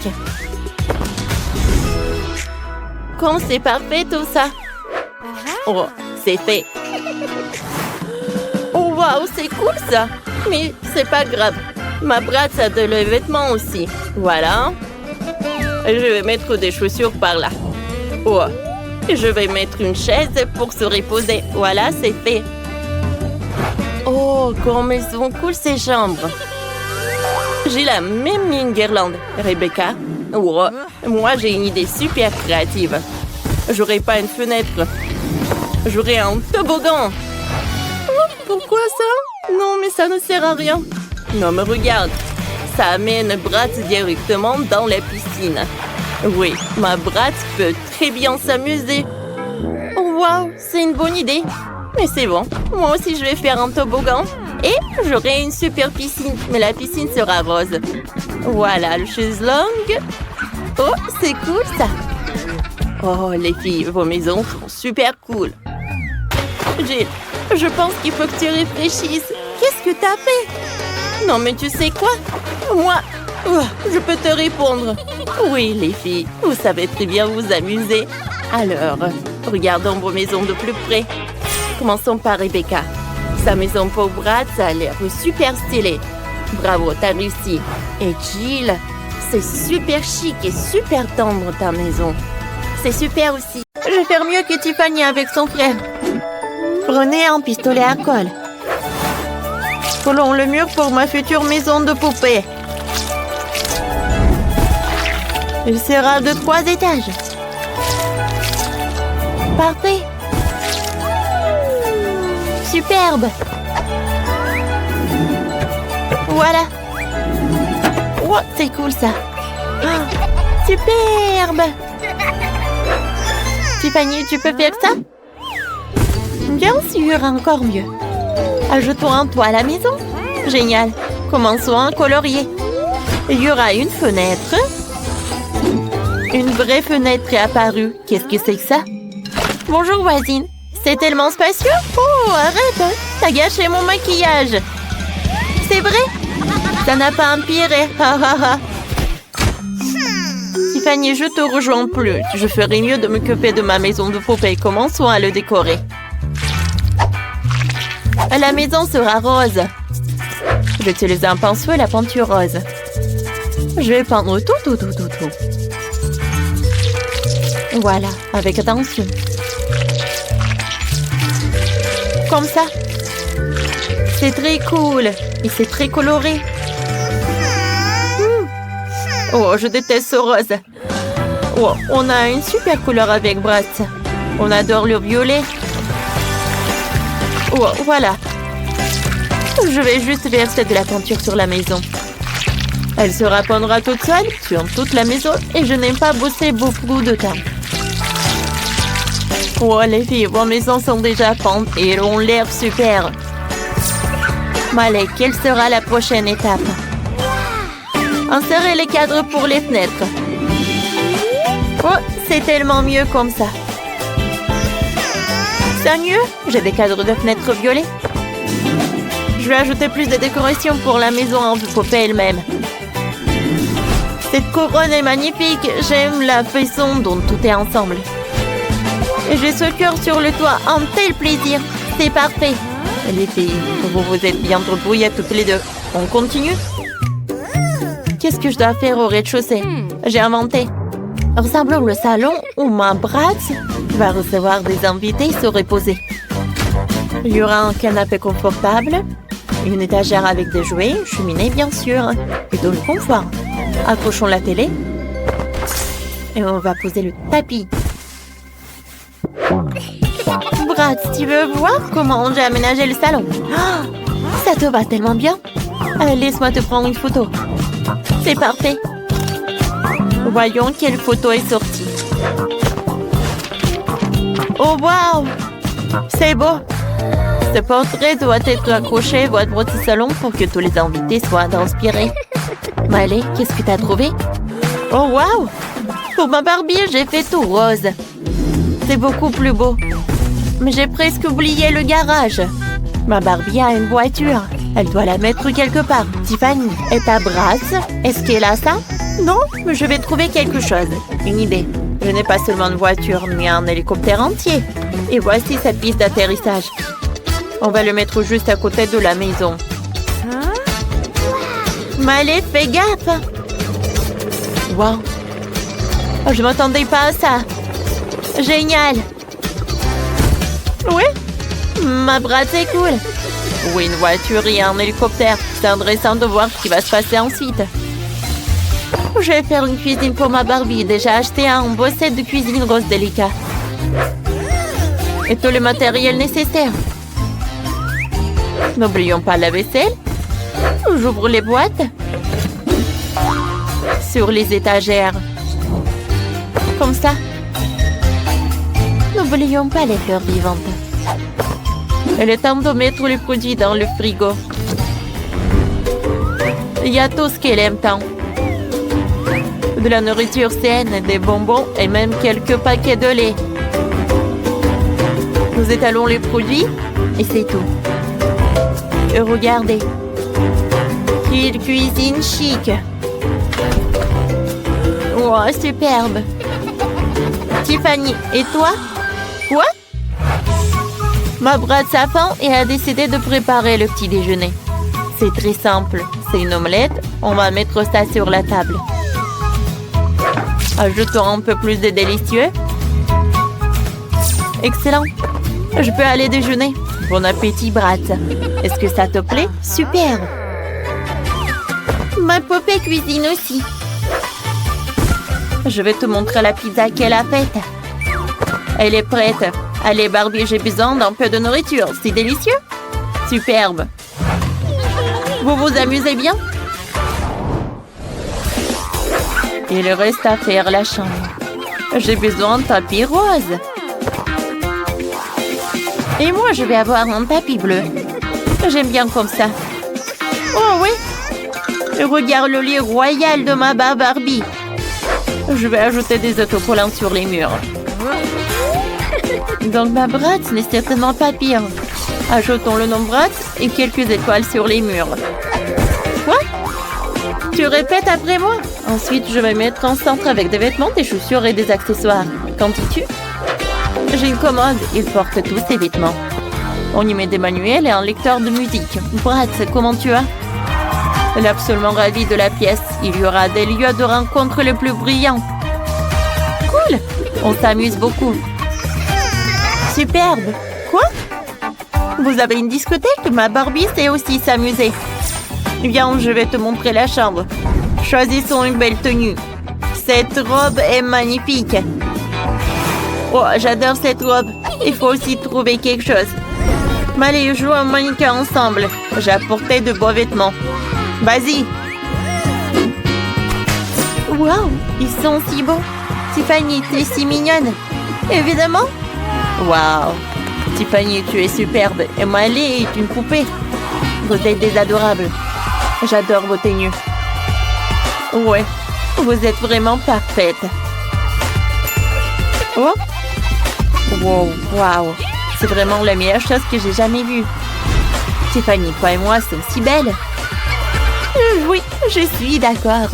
[SPEAKER 2] Comme c'est parfait tout ça. Oh, c'est fait. Oh, waouh, c'est cool ça. Mais c'est pas grave. Ma Bratz a de les vêtements aussi. Voilà. Je vais mettre des chaussures par là. Oh, je vais mettre une chaise pour se reposer. Voilà, c'est fait. Oh, comme elles sont cool ces chambres. J'ai la même une guirlande, Rebecca. Oh, moi, j'ai une idée super créative. J'aurai pas une fenêtre. J'aurai un toboggan. Oh, pourquoi ça? Non, mais ça ne sert à rien. Non, mais regarde. Ça amène Bratz directement dans la piscine. Oui, ma Bratz peut très bien s'amuser. Oh, waouh, c'est une bonne idée. Mais c'est bon, moi aussi je vais faire un toboggan. Et j'aurai une super piscine, mais la piscine sera rose. Voilà, le chaiselong. Oh, c'est cool ça. Oh, les filles, vos maisons sont super cool. Gilles, je pense qu'il faut que tu réfléchisses. Qu'est-ce que t'as fait? Non, mais tu sais quoi? Moi, je peux te répondre. Oui, les filles, vous savez très bien vous amuser. Alors, regardons vos maisons de plus près. Commençons par Rebecca. Sa maison pour Bratz a l'air super stylée. Bravo, t'as réussi. Et Jill, c'est super chic et super tendre ta maison. C'est super aussi. Je vais faire mieux que Tiffany avec son frère. Prenez un pistolet à colle. Collons le mur pour ma future maison de poupée. Il sera de 3 étages. Parfait. Superbe. Voilà. Oh, c'est cool ça. Oh, superbe. Tiffany, tu peux faire ça? Bien sûr, encore mieux. Ajoutons un toit à la maison. Génial. Commençons à colorier. Il y aura une fenêtre. Une vraie fenêtre est apparue. Qu'est-ce que c'est que ça? Bonjour voisine.
[SPEAKER 1] C'est tellement spacieux. Oh, arrête. T'as gâché mon maquillage. C'est vrai? Ça n'a pas empiré. Tiffany, je te rejoins plus. Je ferais mieux de m'occuper de ma maison de poupée. Commençons à le décorer. La maison sera rose. J'utilise un pinceau et la peinture rose. Je vais peindre tout. Voilà, avec attention. Comme ça. C'est très cool. Et c'est très coloré. Oh, je déteste ce rose. Oh, on a une super couleur avec Brad. On adore le violet. Oh, voilà. Je vais juste verser de la peinture sur la maison. Elle se répandra toute seule sur toute la maison et je n'ai pas bossé beaucoup de temps. Oh, les filles, vos maisons sont déjà peintes et elles ont l'air super. Allez, quelle sera la prochaine étape? Insérez les cadres pour les fenêtres. Oh, c'est tellement mieux comme ça. C'est mieux? J'ai des cadres de fenêtres violets. Je vais ajouter plus de décoration pour la maison en poupée elle-même. Cette couronne est magnifique. J'aime la façon dont tout est ensemble. Et j'ai ce cœur sur le toit. Un tel plaisir. C'est parfait. Les filles, vous êtes bien débrouillées toutes les deux. On continue? Qu'est-ce que je dois faire au rez-de-chaussée? J'ai inventé. Ressemble le salon où ma Brad va recevoir des invités et se reposer. Il y aura un canapé confortable, une étagère avec des jouets, une cheminée bien sûr, et de le confort. Accrochons la télé et on va poser le tapis. Brad, tu veux voir comment j'ai aménagé le salon? Oh, ça te va tellement bien. Laisse-moi te prendre une photo. C'est parfait. Voyons quelle photo est sortie. Oh, waouh! C'est beau. Ce portrait doit être accroché à votre salon pour que tous les invités soient inspirés. Allez, qu'est-ce que tu as trouvé? Oh, waouh! Pour ma Barbie, j'ai fait tout rose. C'est beaucoup plus beau. Mais j'ai presque oublié le garage. Ma Barbie a une voiture. Elle doit la mettre quelque part. Tiffany, et ta brasse? Est-ce qu'elle a ça? Non, mais je vais trouver quelque chose. Une idée. Je n'ai pas seulement une voiture, mais un hélicoptère entier. Et voici cette piste d'atterrissage. On va le mettre juste à côté de la maison. Allez, fais gaffe. Wow. Oh, je m'attendais pas à ça. Génial. Oui, ma brasse est cool. Oui, une voiture et un hélicoptère. C'est intéressant de voir ce qui va se passer ensuite. Je vais faire une cuisine pour ma Barbie. Déjà acheté un beau set de cuisine rose délicat. Et tout le matériel nécessaire. N'oublions pas la vaisselle. J'ouvre les boîtes. Sur les étagères. Comme ça. N'oublions pas les fleurs vivantes. Il est temps de mettre les produits dans le frigo. Il y a tout ce qu'elle aime tant. De la nourriture saine, des bonbons et même quelques paquets de lait. Nous étalons les produits et c'est tout. Et regardez. Quelle cuisine chic. Oh, superbe. Tiffany, et toi? Quoi? Ma Brad a faim et a décidé de préparer le petit déjeuner. C'est très simple. C'est une omelette. On va mettre ça sur la table. Ajoutons un peu plus de délicieux. Excellent. Je peux aller déjeuner. Bon appétit, Brad. Est-ce que ça te plaît? Super. Ma poupée cuisine aussi. Je vais te montrer la pizza qu'elle a faite. Elle est prête. Allez, Barbie, j'ai besoin d'un peu de nourriture. C'est délicieux. Superbe. Vous vous amusez bien? Il reste à faire la chambre. J'ai besoin d'un tapis rose. Et moi, je vais avoir un tapis bleu. J'aime bien comme ça. Oh oui. Regarde le lit royal de ma Barbie. Je vais ajouter des autocollants sur les murs. Donc ma Bratz n'est certainement pas pire. Ajoutons le nom Bratz et quelques étoiles sur les murs. Quoi? Tu répètes après moi? Ensuite, je vais mettre en centre avec des vêtements, des chaussures et des accessoires. Qu'en dis-tu? J'ai une commode. Il porte tous ces vêtements. On y met des manuels et un lecteur de musique. Bratz, comment tu vas? Elle est absolument ravie de la pièce. Il y aura des lieux de rencontre les plus brillants. Cool! On s'amuse beaucoup. Superbe! Quoi? Vous avez une discothèque? Ma Barbie sait aussi s'amuser. Viens, je vais te montrer la chambre. Choisissons une belle tenue. Cette robe est magnifique. Oh, j'adore cette robe. Il faut aussi trouver quelque chose. Mais allez, jouons un mannequin ensemble. J'ai apporté de beaux vêtements. Vas-y. Wow, ils sont si beaux. Tiffany, tu es si mignonne. Évidemment. Wow. Tiffany, tu es superbe. Et Miley est une poupée. Vous êtes des adorables. J'adore vos tenues. Ouais, vous êtes vraiment parfaite. Oh. Wow, wow. C'est vraiment la meilleure chose que j'ai jamais vue. Tiffany, toi et moi sommes si belles. Oui, je suis d'accord.